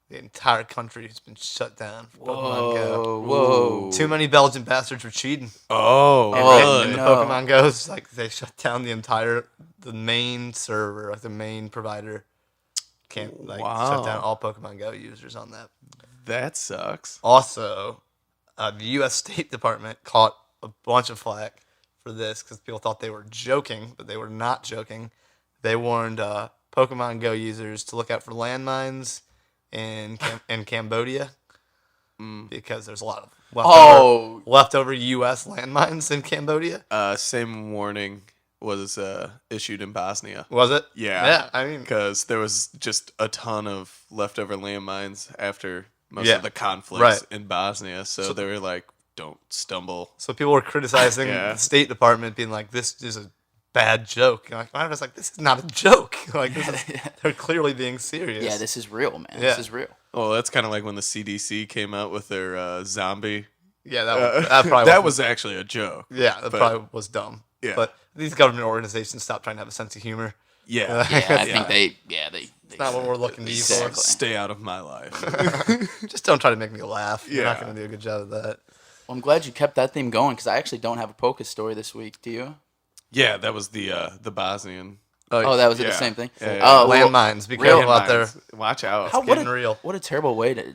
The entire country has been shut down for Pokemon Go. Whoa. Too many Belgian bastards were cheating. Oh, And good. the Pokemon Go's like they shut down the main server, like the main provider can't shut down all Pokemon Go users on that. That sucks. Also, the U.S. State Department caught a bunch of flack for this because people thought they were joking, but they were not joking. They warned Pokemon Go users to look out for landmines in Cambodia because there's a lot of leftover U.S. landmines in Cambodia. Same warning was issued in Bosnia. Was it? Yeah. Yeah, I mean, because there was just a ton of leftover landmines after most Yeah. of the conflicts Right. in Bosnia. So they were like, don't stumble. so people were criticizing Yeah. the State Department, being like, "This is a bad joke." And I was like, "This is not a joke. Like, they're clearly being serious." Yeah, this is real, man. Yeah. This is real. Well, that's kind of like when the CDC came out with their zombie. Yeah, that probably that wasn't- was actually a joke. Yeah, that But- probably was dumb. Yeah. But these government organizations stop trying to have a sense of humor. Yeah. Yeah, I think they. It's not what we're looking to you Exactly. for. Stay out of my life. Just don't try to make me laugh. You're not Yeah. going to do a good job of that. Well, I'm glad you kept that theme going because I actually don't have a Poké story this week. Do you? Yeah, that was the Bosnian. Oh, that was it, yeah. the same thing. Yeah, yeah. Oh, well, Landmines. Be real careful out there. Landmines. Watch out. What getting a real. What a terrible way to,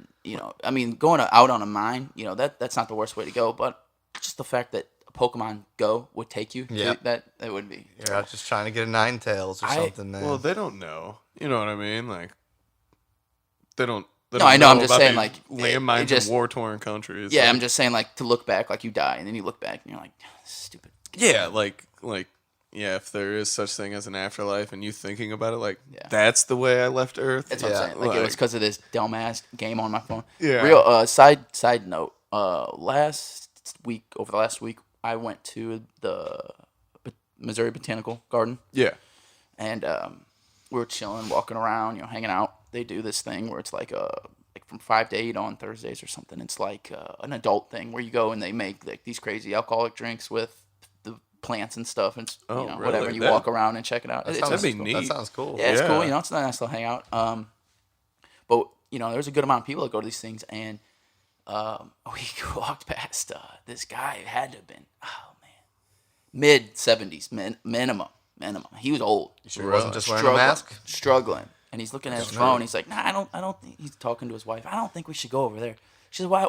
I mean, going out on a mine, that's not the worst way to go, but just the fact that Pokemon Go would take you, Yeah. that would be. You're out just trying to get a Ninetales or something, man. Well, they don't know. You know what I mean? Like, they don't. They No, don't I know, I'm know just about saying, these like, it landmines just- in war-torn countries. Yeah, like, I'm just saying, like, to look back, like, you die, and then you look back, and you're like, stupid. Yeah, like, yeah. If there is such thing as an afterlife, and you thinking about it, like, Yeah. that's the way I left Earth. That's what I'm saying. Like, it was because of this dumbass game on my phone. Yeah. Real side note. Over the last week, I went to the Missouri Botanical Garden, Yeah. and we were chilling, walking around, hanging out. They do this thing where it's like from 5 to 8 on Thursdays or something. It's like an adult thing where you go and they make like these crazy alcoholic drinks with the plants and stuff, and Oh, whatever. really? You walk around and check it out. that It's sounds be cool. neat. That sounds cool. Yeah, it's Yeah. cool. It's a nice little hangout. But there's a good amount of people that go to these things, and we walked past this guy who had to have been, mid-70s minimum. He was old. You sure he wasn't just wearing a mask? Struggling, and he's looking at his phone. He's like, "Nah, I don't think." He's talking to his wife. "I don't think we should go over there." She says, "Why?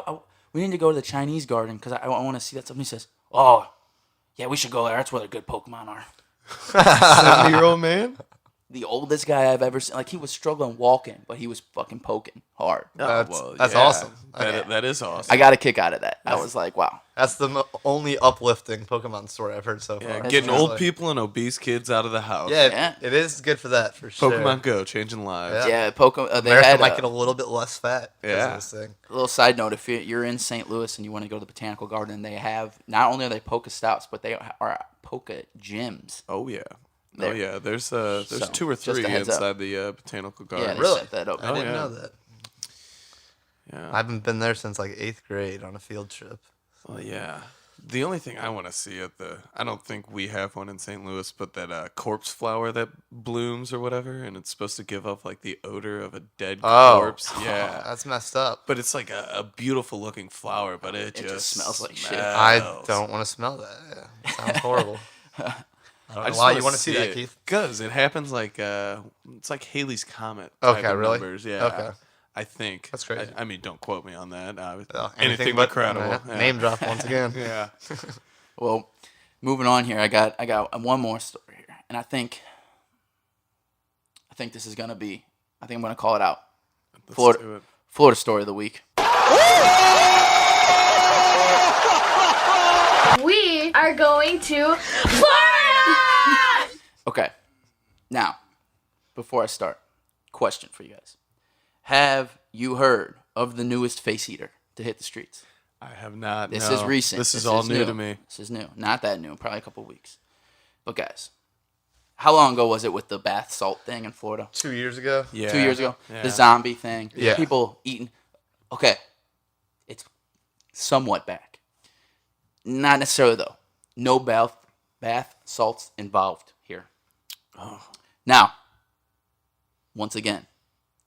We need to go to the Chinese garden because I want to see that stuff." And he says, "Oh, yeah, we should go there. That's where the good Pokemon are." 70-year-old man? The oldest guy I've ever seen. Like, he was struggling walking, but he was fucking poking hard. That's yeah. awesome. That is awesome. I got a kick out of that. I was like, wow. That's the only uplifting Pokemon story I've heard so far. Yeah, That's getting true. old people and obese kids out of the house. Yeah, Yeah. it is good for that, for sure. Pokemon Go, changing lives. Yeah. Yeah, Pokemon. They America had might get a little bit less fat because Yeah. of this thing. a little side note. If you're in St. Louis and you want to go to the Botanical Garden, they have, not only are they Pokestops, but they are Poke gyms. Oh yeah. There. Oh yeah. There's 2 or just a 3 heads up. inside the botanical garden. Yeah, they Really? set that up. I didn't yeah. know that. Yeah. I haven't been there since like 8th grade on a field trip. Well, yeah. The only thing I want to see I don't think we have one in St. Louis, but that corpse flower that blooms or whatever, and it's supposed to give off like the odor of a dead corpse. Yeah. That's messed up. But it's like a beautiful looking flower, but it just smells like shit. I don't want to smell that. Yeah. Sounds horrible. I don't know why you want to see that, Keith. Because it happens like it's like Halley's Comet. Okay, type of really? Numbers. Yeah. Okay. I think. That's crazy. I mean, don't quote me on that. Well, anything but credible. Yeah. Name drop once again. Yeah. Well, moving on here, I got one more story here, and I think this is gonna be. I think I'm gonna call it out. Let's do it. Florida story of the week. are going to Florida! Okay. Now, before I start, question for you guys. Have you heard of the newest face eater to hit the streets? I have not. This no. is recent. This is all new to me. This is new. Not that new. Probably a couple weeks. But guys, how long ago was it with the bath salt thing in Florida? 2 years ago. Yeah. 2 years ago? Yeah. The zombie thing. Yeah. People eating. Okay. It's somewhat back. Not necessarily, though. No bath salts involved here. Oh. Now, once again,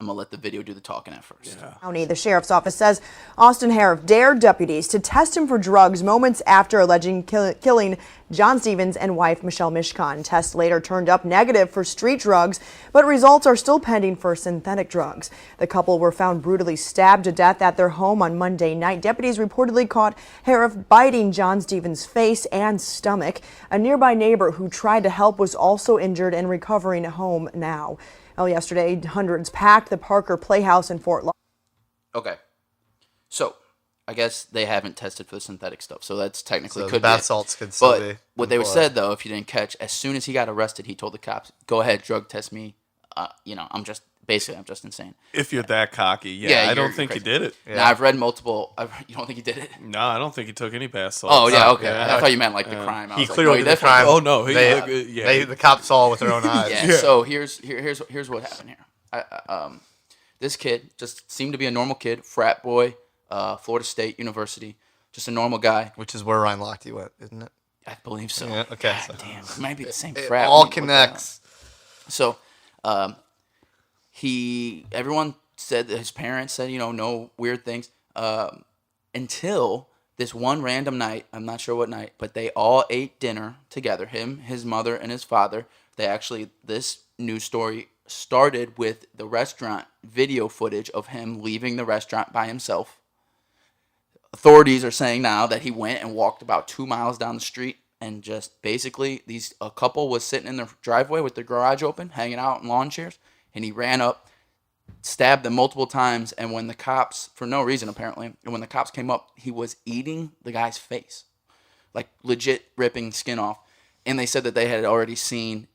I'm going to let the video do the talking at first. Yeah. County, the sheriff's office says Austin Harif dared deputies to test him for drugs moments after alleging killing John Stevens and wife Michelle Mishkan. Tests later turned up negative for street drugs, but results are still pending for synthetic drugs. The couple were found brutally stabbed to death at their home on Monday night. Deputies reportedly caught Harif biting John Stevens' face and stomach. A nearby neighbor who tried to help was also injured and recovering home now. Yesterday, hundreds packed the Parker Playhouse in Fort Lauderdale. Okay. So, I guess they haven't tested for the synthetic stuff, so that's technically So could bath be. salts could still But be what they were employed. said, though, if you didn't catch, as soon as he got arrested, he told the cops, go ahead, drug test me. I'm just insane. If you're that cocky, Yeah, I you're don't think he crazy. did it. Now, I've read multiple. You don't think he did it? No, I don't think he took any bath salts. Oh, yeah, okay. Yeah. I thought you meant like the crime. I He was like, clearly no, did the definitely- crime. Oh, no, he- They, the cops saw with their own eyes. Yeah. So here's what happened here. This kid just seemed to be a normal kid, frat boy, Florida State University, just a normal guy. Which is where Ryan Lochte went, isn't it? I believe so. Yeah, okay, God so- damn, it might be the same It frat. all Let me look that up. connects. So, everyone said that his parents said, no weird things, until this one random night. I'm not sure what night, but they all ate dinner together. Him, his mother, and his father. This news story started with the restaurant video footage of him leaving the restaurant by himself. Authorities are saying now that he went and walked about 2 miles down the street and just basically a couple was sitting in their driveway with their garage open, hanging out in lawn chairs, and he ran up, stabbed them multiple times, and when the cops, for no reason apparently, and when the cops came up, he was eating the guy's face, like legit ripping skin off, and they said that they had already seen,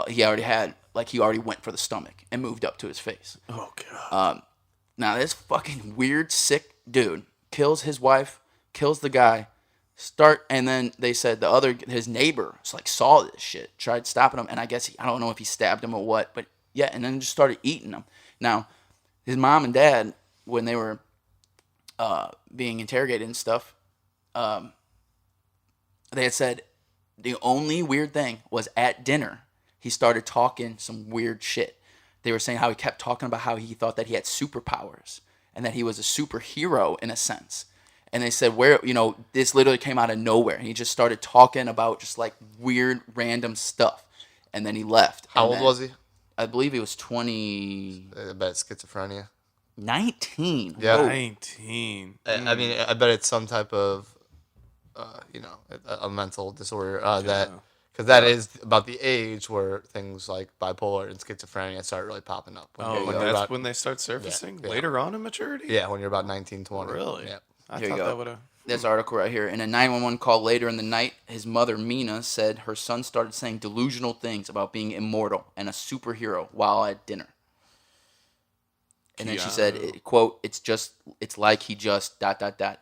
he already went for the stomach and moved up to his face. Oh, God. Now this fucking weird, sick dude kills his wife, kills the guy, and then they said his neighbor saw this shit, tried stopping him, and I guess I don't know if he stabbed him or what, but yeah, and then just started eating him. Now, his mom and dad, when they were being interrogated and stuff, they had said the only weird thing was at dinner, he started talking some weird shit. They were saying how he kept talking about how he thought that he had superpowers and that he was a superhero in a sense. And they said, this literally came out of nowhere. And he just started talking about just like weird, random stuff. And then he left. How old was he? I believe he was 20. I bet it's schizophrenia. 19. Yeah. Whoa. 19. I mean, I bet it's some type of, a mental disorder because that is about the age where things like bipolar and schizophrenia start really popping up. When they start surfacing later on in maturity? Yeah, when you're about 19, 20. Really? Yeah. I Here you thought go. that would have. This article right here. In a 911 call later in the night, his mother, Mina, said her son started saying delusional things about being immortal and a superhero while at dinner. And then she said, quote, it's like he just ...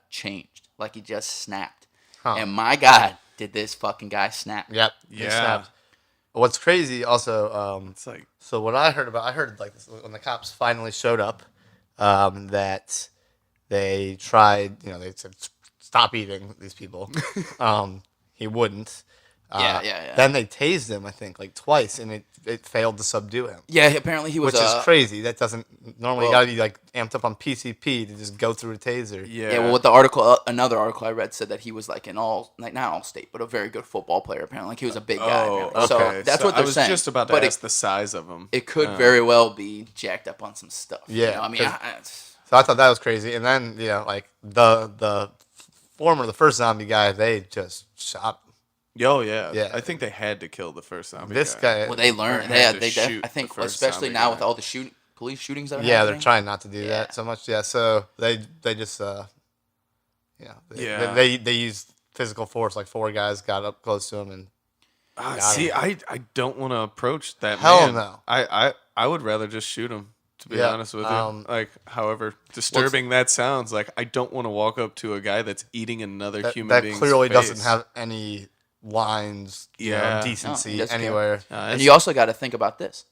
changed. Like he just snapped. Huh. And my God, did this fucking guy snap. Yep. he Yeah. snapped. What's crazy also, It's like, so what I heard like this, when the cops finally showed up, that they tried, they said, stop eating these people. He wouldn't. Yeah. Then they tased him, I think, like twice, and it failed to subdue him. Yeah, apparently he was... Which is crazy. That doesn't... Normally you well- gotta be like amped up on PCP to just go through a taser. yeah. Yeah, well, what the article, another article I read said that he was like not all state, but a very good football player. Apparently, like he was a big guy. Oh, Apparently. okay. So that's what they're I was saying. just about to but ask the size of him. it could very well be jacked up on some stuff. Yeah, I mean, 'cause- So I thought that was crazy. And then, like the first zombie guy, they just shot. Oh, yeah. Yeah. I think they had to kill the first zombie This guy. guy. well, they learned. had to They shoot I think, the first especially zombie now guy. with all the police shootings that are Yeah, happening. they're trying not to do Yeah. that so much. Yeah, so they just Yeah. they used physical force. Like 4 guys got up close to him and. See, I don't want to approach that Hell man. no. I would rather just shoot him. To be honest with you, like, however disturbing that sounds, like I don't want to walk up to a guy that's eating another human being's face. That clearly doesn't have any lines, decency anywhere. And you also got to think about this,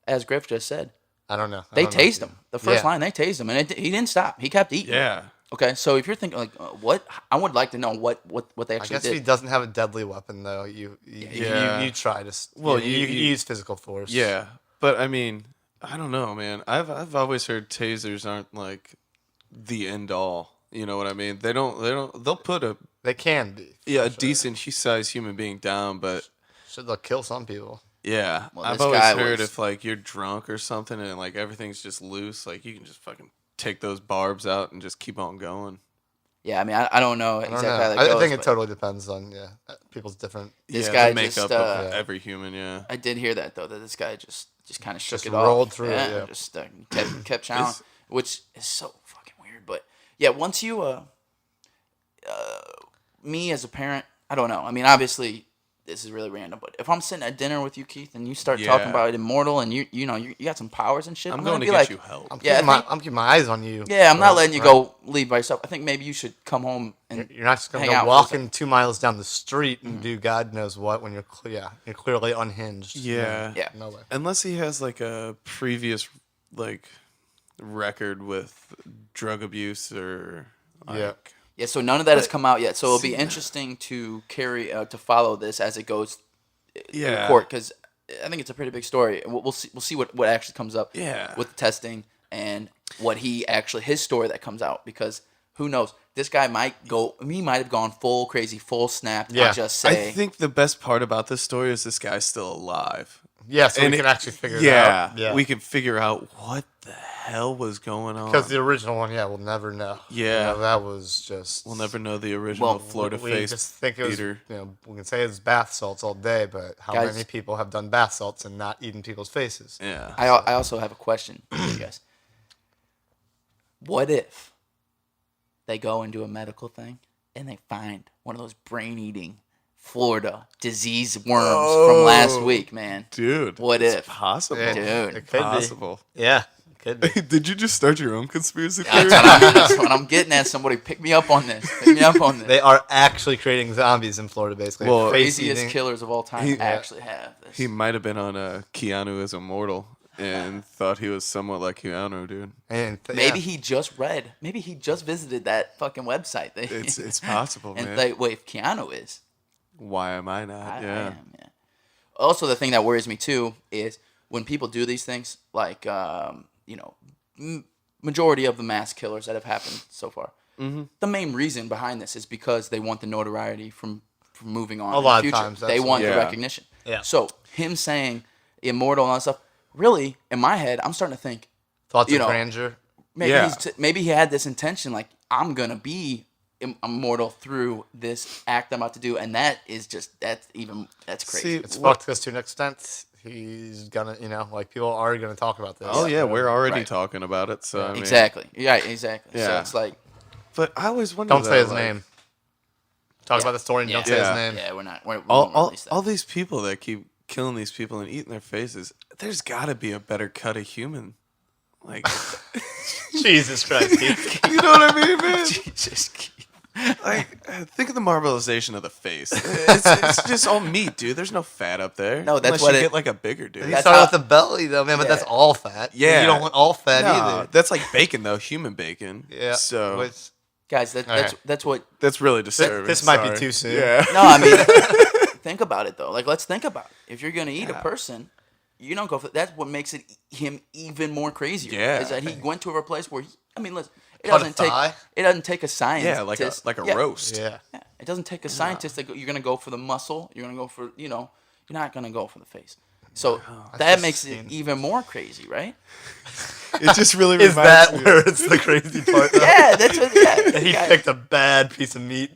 as Griff just said. I don't know. They tased him. The first line, they tased him, and he didn't stop. He kept eating. Yeah. Okay, so if you're thinking like, what? I would like to know what they actually did. I guess if he doesn't have a deadly weapon, though, you try to. Well, you use physical force. Yeah, but I mean, I don't know, man. I've always heard tasers aren't like the end all. You know what I mean? They'll put a. They can be. Yeah, a decent sized human being down, but. They'll kill some people. Yeah, well, I've always heard if like you're drunk or something and like everything's just loose, like you can just fucking take those barbs out and just keep on going. Yeah, I mean, I don't know exactly how that goes. I think it totally depends on people's different. This guy the makeup just, of every human. Yeah, I did hear that though. That this guy just kind of shook it rolled off. through it. Yeah, just kept chowing, which is so fucking weird. But yeah, once you me as a parent, I don't know. I mean, obviously. This is really random, but if I'm sitting at dinner with you, Keith, and you start talking about Immortal, and you know you got some powers and shit, I'm going to get like, you help. I'm keeping my eyes on you. Yeah, I'm not letting you go leave by yourself. I think maybe you should come home and you're not just going to go walking 2 miles down the street and do God knows what when you're clearly unhinged. Yeah, no way. Unless he has like a previous like record with drug abuse or like. Yeah, so none of that has come out yet. So it'll be interesting to to follow this as it goes in court, because I think it's a pretty big story. We'll see what actually comes up with the testing and what his story that comes out, because who knows? This guy might have gone full crazy, full snap. Yeah. Just say. I think the best part about this story is this guy's still alive. Yeah, so we can actually figure it out. Yeah, we can figure out what the hell was going on. Because the original one, we'll never know. Yeah. That was just... We'll never know the original Florida face just think it was, eater. We can say it's bath salts all day, but how many people have done bath salts and not eaten people's faces? Yeah. I also have a question for you guys. What if they go and do a medical thing and they find one of those brain-eating Florida disease worms from last week, man? Dude. What if? Possible. Dude. It could possible. Be. Yeah. Could be. Did you just start your own conspiracy theory? That's what I'm getting at. Somebody pick me up on this. They are actually creating zombies in Florida, basically. Well, craziest killers of all time actually have this. He might have been on Keanu as Immortal and thought he was somewhat like Keanu, dude. And maybe he just visited that fucking website. It's possible, and man. wait, if Keanu is, why am I not? I am. Also, the thing that worries me too is when people do these things, like majority of the mass killers that have happened so far. Mm-hmm. The main reason behind this is because they want the notoriety from moving on. A lot of times, they want the recognition. Yeah. So him saying Immortal and all that stuff, really, in my head, I'm starting to think thoughts of grandeur. Maybe he had this intention, like, I'm gonna be immortal through this act I'm about to do, and that's crazy. See, it's fucked because to an extent, he's gonna, people are gonna talk about this. Oh yeah, we're already talking about it. So exactly, exactly. Yeah. So it's like, but I always wonder. Don't say his name. Talk about the story and don't say his name. Yeah, we're not. We all these people that keep killing these people and eating their faces. There's got to be a better cut of human. Like, Jesus Christ, Keith. You know what I mean, man? Jesus. Like, think of the marbleization of the face. It's just all meat, dude. There's no fat up there. No, that's unless what you get like a bigger dude. You started with the belly, though, man. But that's all fat. Yeah, you don't want all fat either. That's like bacon, though. Human bacon. Yeah. So, guys, that's really disturbing. This might be too soon. Yeah. No, I mean, think about it though. Like, let's think about it. If you're gonna eat a person, you don't go for. That's what makes him even more crazier. Yeah. Is that he went to a place where listen. It doesn't take a scientist. Yeah, like a roast. Yeah. It doesn't take a scientist to go. You're gonna go for the muscle. You're gonna go for you're not gonna go for the face. So that makes it even more crazy, right? It just really is that me where it's the crazy part? Though? Yeah, that's what. Yeah, he picked a bad piece of meat.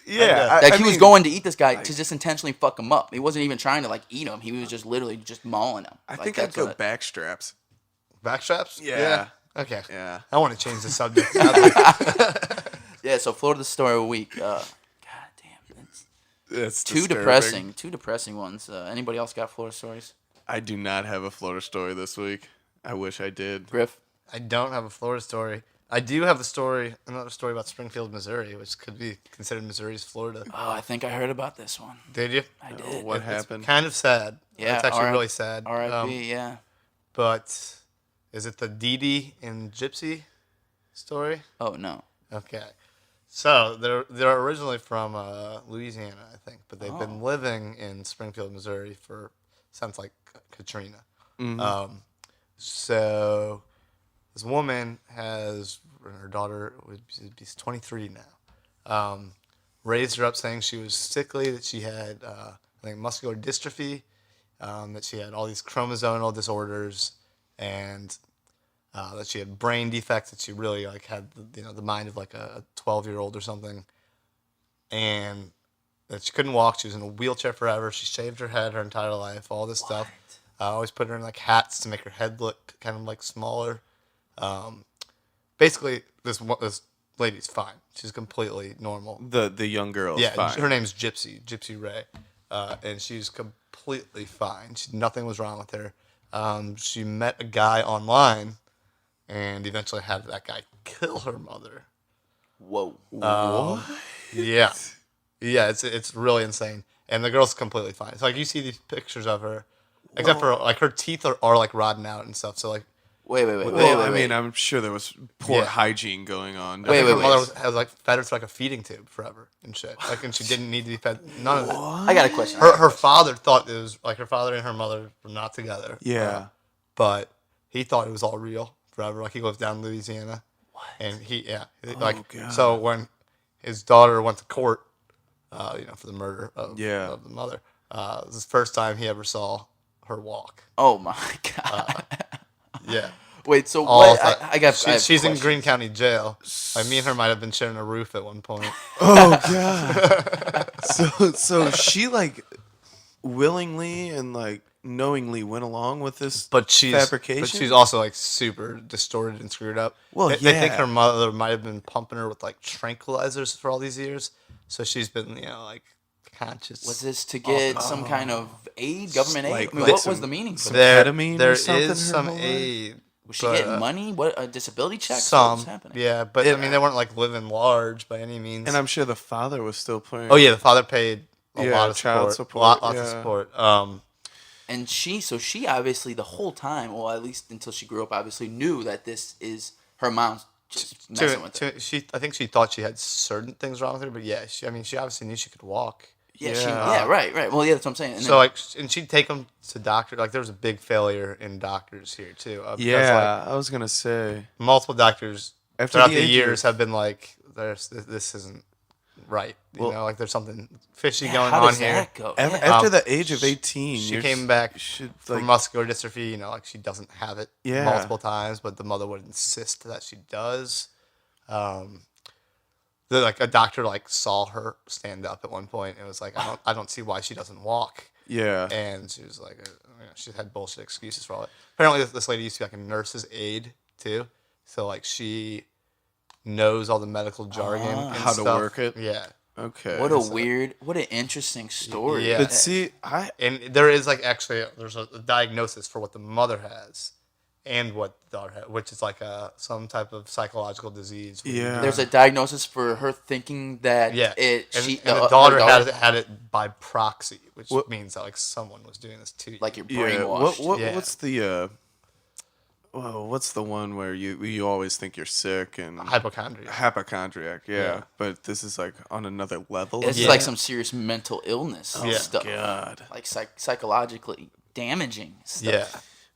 Yeah, he was going to eat this guy to just intentionally fuck him up. He wasn't even trying to eat him. He was just literally just mauling him. I think I'd go backstraps. Backstraps? Yeah. Okay. Yeah. I want to change the subject. Yeah. So Florida story of the week. God damn. That's Two disturbing. Two depressing ones. Anybody else got Florida stories? I do not have a Florida story this week. I wish I did. Griff? I don't have a Florida story. I do have another story about Springfield, Missouri, which could be considered Missouri's Florida. Oh, I think I heard about this one. Did you? I did. What happened? It's kind of sad. Yeah, It's actually really sad. R.I.P. Yeah. But is it the Dee Dee and Gypsy story? Oh no. Okay. So they're originally from Louisiana, I think, but they've been living in Springfield, Missouri since like Katrina. Mm-hmm. So this woman has her daughter be 23 now. Raised her up saying she was sickly, that she had I think muscular dystrophy, that she had all these chromosomal disorders, and that she had brain defects, that she really like had the mind of like a 12-year-old or something, and that she couldn't walk. She was in a wheelchair forever. She shaved her head her entire life. All this stuff. I always put her in like hats to make her head look kind of like smaller. Basically, this lady's fine. She's completely normal. The young girl is fine. Her name's Gypsy Ray, and she's completely fine. Nothing was wrong with her. She met a guy online, and eventually had that guy kill her mother. Whoa. What? Yeah, it's really insane. And the girl's completely fine. So like you see these pictures of her, except for like her teeth are like rotting out and stuff. So like. Wait. I mean, I'm sure there was poor hygiene going on. Her mother has like fed her through like a feeding tube forever and shit. Like, and she didn't need to be fed. None of it. I got a question. Her father thought it was like her father and her mother were not together. Yeah. But he thought it was all real forever. Like he lives down in Louisiana. What? And God. So when his daughter went to court, for the murder of the mother, it was the first time he ever saw her walk. Oh my God. Yeah. Wait, so what? She's in Greene County Jail. Like, me and her might have been sharing a roof at one point. Oh God. So she like willingly and like knowingly went along with this fabrication? But she's also like super distorted and screwed up. Well, I think her mother might have been pumping her with like tranquilizers for all these years. So she's been, like conscious. Was this to get some kind of aid, government aid? Like, I mean, what was the meaning? Ketamine there or something is some aid. Was she getting money? What, a disability check? Some, what was happening? yeah, but I mean, they weren't like living large by any means. And I'm sure the father was still playing. Oh yeah, the father paid a lot of child support. support. Lots of support. And she obviously the whole time, well, at least until she grew up, obviously knew that this is her mom's just messing with her. I think she thought she had certain things wrong with her, but yeah, she obviously knew she could walk. Right. Well, yeah, that's what I'm saying. And and she'd take them to doctors. Like, there was a big failure in doctors here too. I was gonna say multiple doctors throughout the years have been like, this isn't right. Like there's something fishy going how on does here. That go? After the age of 18, she came back for muscular dystrophy. Like she doesn't have it multiple times, but the mother would insist that she does. A doctor saw her stand up at one point and was like, I don't see why she doesn't walk. Yeah. And she was like, she had bullshit excuses for all it. Apparently, this lady used to be like a nurse's aide too, so she knows all the medical jargon and how stuff. to work it. Yeah. Okay. What an interesting story. Yeah. But see, and there is there's a diagnosis for what the mother has. And what the daughter had, which is some type of psychological disease. Yeah. There's a diagnosis for her thinking that and the daughter had it by proxy, which means that someone was doing this to you. Like you're brainwashed. What's the what's the one where you always think you're sick and hypochondriac, yeah. But this is on another level. This is some serious mental illness stuff. God. Like psychologically damaging stuff. Yeah.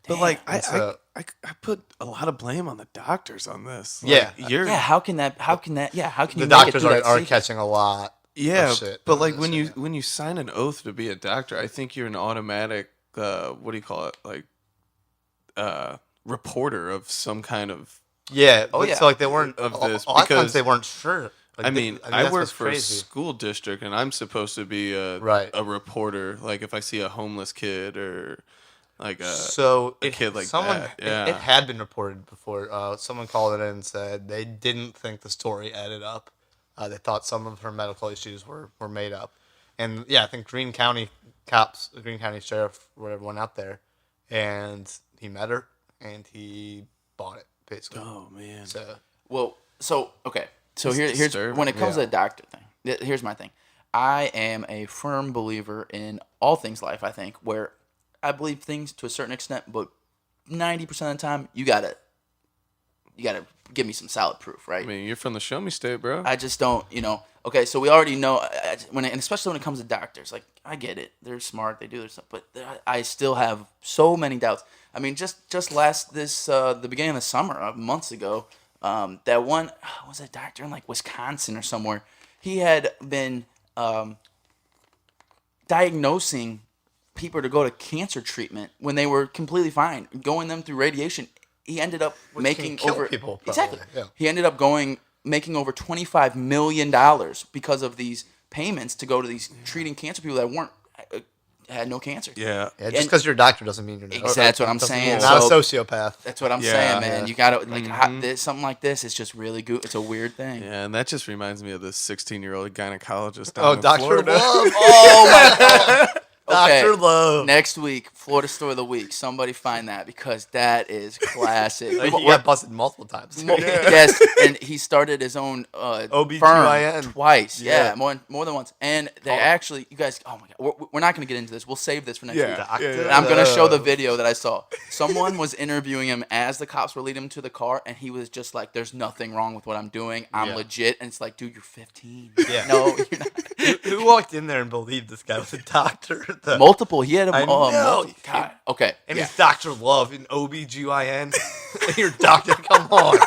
But I put a lot of blame on the doctors on this. How can the doctors are catching a lot. Yeah, of shit but when you sign an oath to be a doctor, I think you're an automatic what do you call it, reporter of some kind of So they weren't of this a lot of because times they weren't sure. I work for a school district and I'm supposed to be a reporter. Like if I see a homeless kid or a kid like that. Yeah. It had been reported before. Someone called it in and said they didn't think the story added up. They thought some of her medical issues were made up. And yeah, I think Greene County cops, the Greene County sheriff, whatever, went out there, and he met her, and he bought it basically. Oh man. So okay. So here's disturbing. when it comes to the doctor thing. Here's my thing. I am a firm believer in all things life. I think where I believe things to a certain extent, but 90% of the time you gotta give me some solid proof, right? I mean, you're from the show me state, bro. I just don't, Okay, so we already know and especially when it comes to doctors. Like, I get it, they're smart, they do their stuff, but I still have so many doubts. I mean, just the beginning of the summer, months ago, that one was a doctor in like Wisconsin or somewhere. He had been diagnosing people to go to cancer treatment when they were completely fine, going them through radiation. He ended up making over people, exactly. Yeah. He ended up making over $25 million because of these payments to go to these treating cancer people that weren't had no cancer. Yeah. Just because you're a doctor doesn't mean you're exactly. That's what I'm saying. You're not a sociopath. That's what I'm saying, man. You gotta something like this. It's just really good. It's a weird thing. Yeah, and that just reminds me of this 16-year-old gynecologist. Dr. Florida. Love. Oh my God. Okay. Dr. Love. Next week, Florida Story of the Week. Somebody find that because that is classic. He got busted multiple times. Yes, and he started his own OBGYN firm twice. Yeah. More than once. And they actually, you guys, oh my God, we're not going to get into this. We'll save this for next week. Yeah. I'm going to show the video that I saw. Someone was interviewing him as the cops were leading him to the car, and he was just like, there's nothing wrong with what I'm doing. I'm legit. And it's like, dude, you're 15. Yeah. No, you're not. Who walked in there and believed this guy was a doctor? Multiple. He had a I know. God. Okay. And he's Dr. Love in OBGYN. You're doctor. Come on.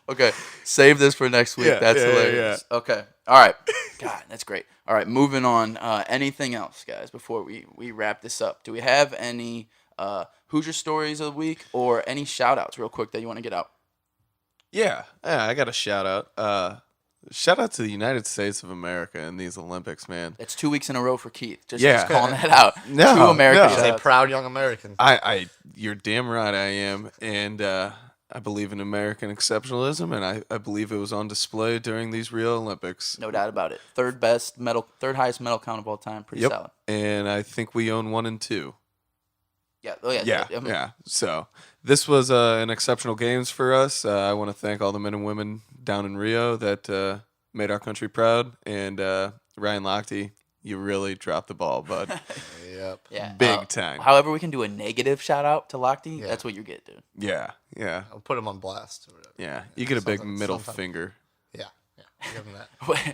Okay. Save this for next week. That's hilarious. Yeah. Okay. All right. God, that's great. All right. Moving on. Anything else, guys, before we wrap this up? Do we have any Hoosier stories of the week or any shout outs real quick that you want to get out? Yeah, I got a shout out. Shout out to the United States of America in these Olympics, man. That's 2 weeks in a row for Keith. Just calling that out. No, True American. He's a proud young American. You're damn right I am. And I believe in American exceptionalism, and I believe it was on display during these Rio Olympics. No doubt about it. Third highest medal count of all time. Pretty solid. And I think we own 1 and 2. Yeah. Oh, yeah. Yeah. So this was an exceptional games for us. I want to thank all the men and women down in Rio that made our country proud. And Ryan Lochte, you really dropped the ball, bud. Yep. Yeah. Big time. However, we can do a negative shout out to Lochte. Yeah. That's what you get, dude. Yeah. I'll put him on blast. Or whatever. Yeah. You get a big middle finger. Yeah. Give him that.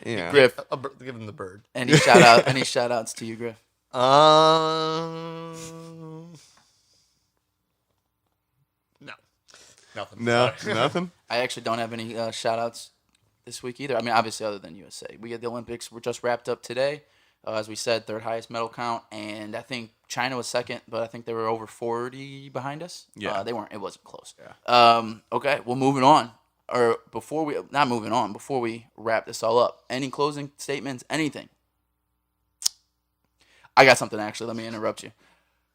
Yeah. Griff. Give him the bird. Any shout outs to you, Griff? Nothing. No, nothing. I actually don't have any shout outs this week either. I mean, obviously, other than USA. We had the Olympics were just wrapped up today. As we said, third highest medal count, and I think China was second, but I think they were over 40 behind us. Yeah, they weren't. It wasn't close. Yeah. Okay. Well, moving on, or before we wrap this all up, any closing statements? Anything? I got something actually. Let me interrupt you.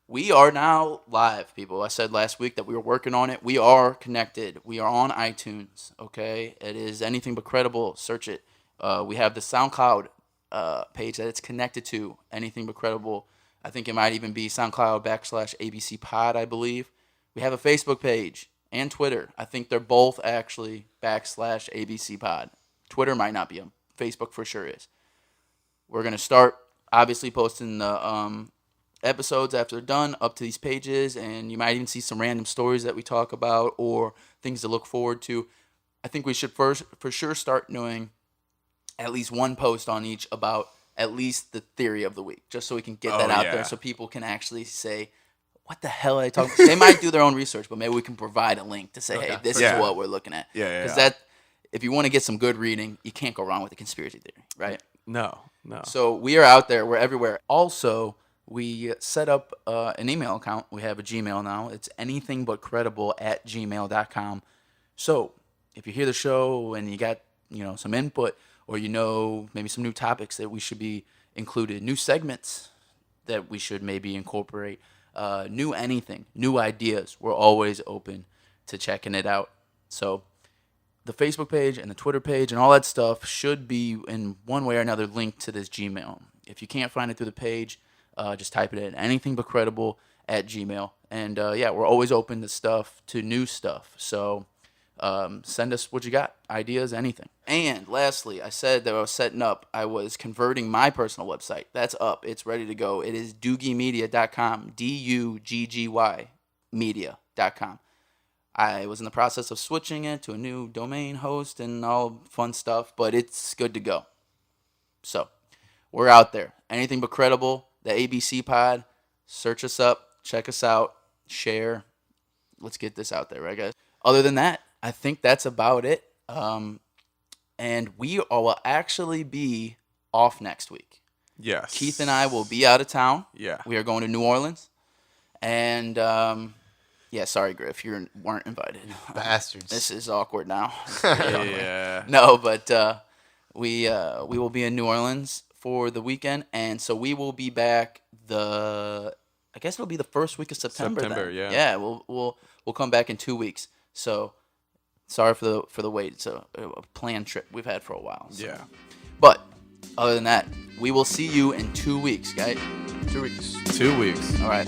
We are now live, people. I said last week that we were working on it. We are connected. We are on iTunes, okay? It is Anything But Credible. Search it. We have the SoundCloud page that it's connected to, Anything But Credible. I think it might even be SoundCloud /ABC Pod, I believe. We have a Facebook page and Twitter. I think they're both actually /ABC Pod. Twitter might not be them. Facebook for sure is. We're going to start, obviously, posting the episodes after they're done up to these pages, and you might even see some random stories that we talk about or things to look forward to. I think we should for sure start doing at least one post on each about at least the theory of the week, just so we can get that out there so people can actually say, what the hell are they talking about? They might do their own research, but maybe we can provide a link to say, hey, this is what we're looking at. Because that, if you want to get some good reading, you can't go wrong with a conspiracy theory, right? No. So we are out there. We're everywhere. Also, we set up an email account. We have a Gmail now. It's anythingbutcredible@gmail.com. So if you hear the show and you got some input, or maybe some new topics that we should be included, new segments that we should maybe incorporate, new anything, new ideas, we're always open to checking it out. So the Facebook page and the Twitter page and all that stuff should be in one way or another linked to this Gmail. If you can't find it through the page, just type it in, anythingbutcredible@gmail. And yeah, we're always open to new stuff. So send us what you got, ideas, anything. And lastly, I said that I was converting my personal website. That's up. It's ready to go. It is doogiemedia.com, DUGGY media.com. I was in the process of switching it to a new domain host and all fun stuff, but it's good to go. So we're out there. Anything but credible, the ABC pod. Search us up, check us out, share. Let's get this out there, right, guys? Other than that, I think that's about it. And we will actually be off next week. Yes. Keith and I will be out of town. Yeah. We are going to New Orleans. And yeah, sorry, Griff, you weren't invited. Bastards. This is awkward now. Yeah. No, but we will be in New Orleans for the weekend, and so we will be back I guess it'll be the first week of September. Then. Yeah. Yeah, we'll come back in 2 weeks. So sorry for the wait. It's a planned trip we've had for a while. So. Yeah. But other than that, we will see you in 2 weeks, guys. 2 weeks. 2 weeks. All right.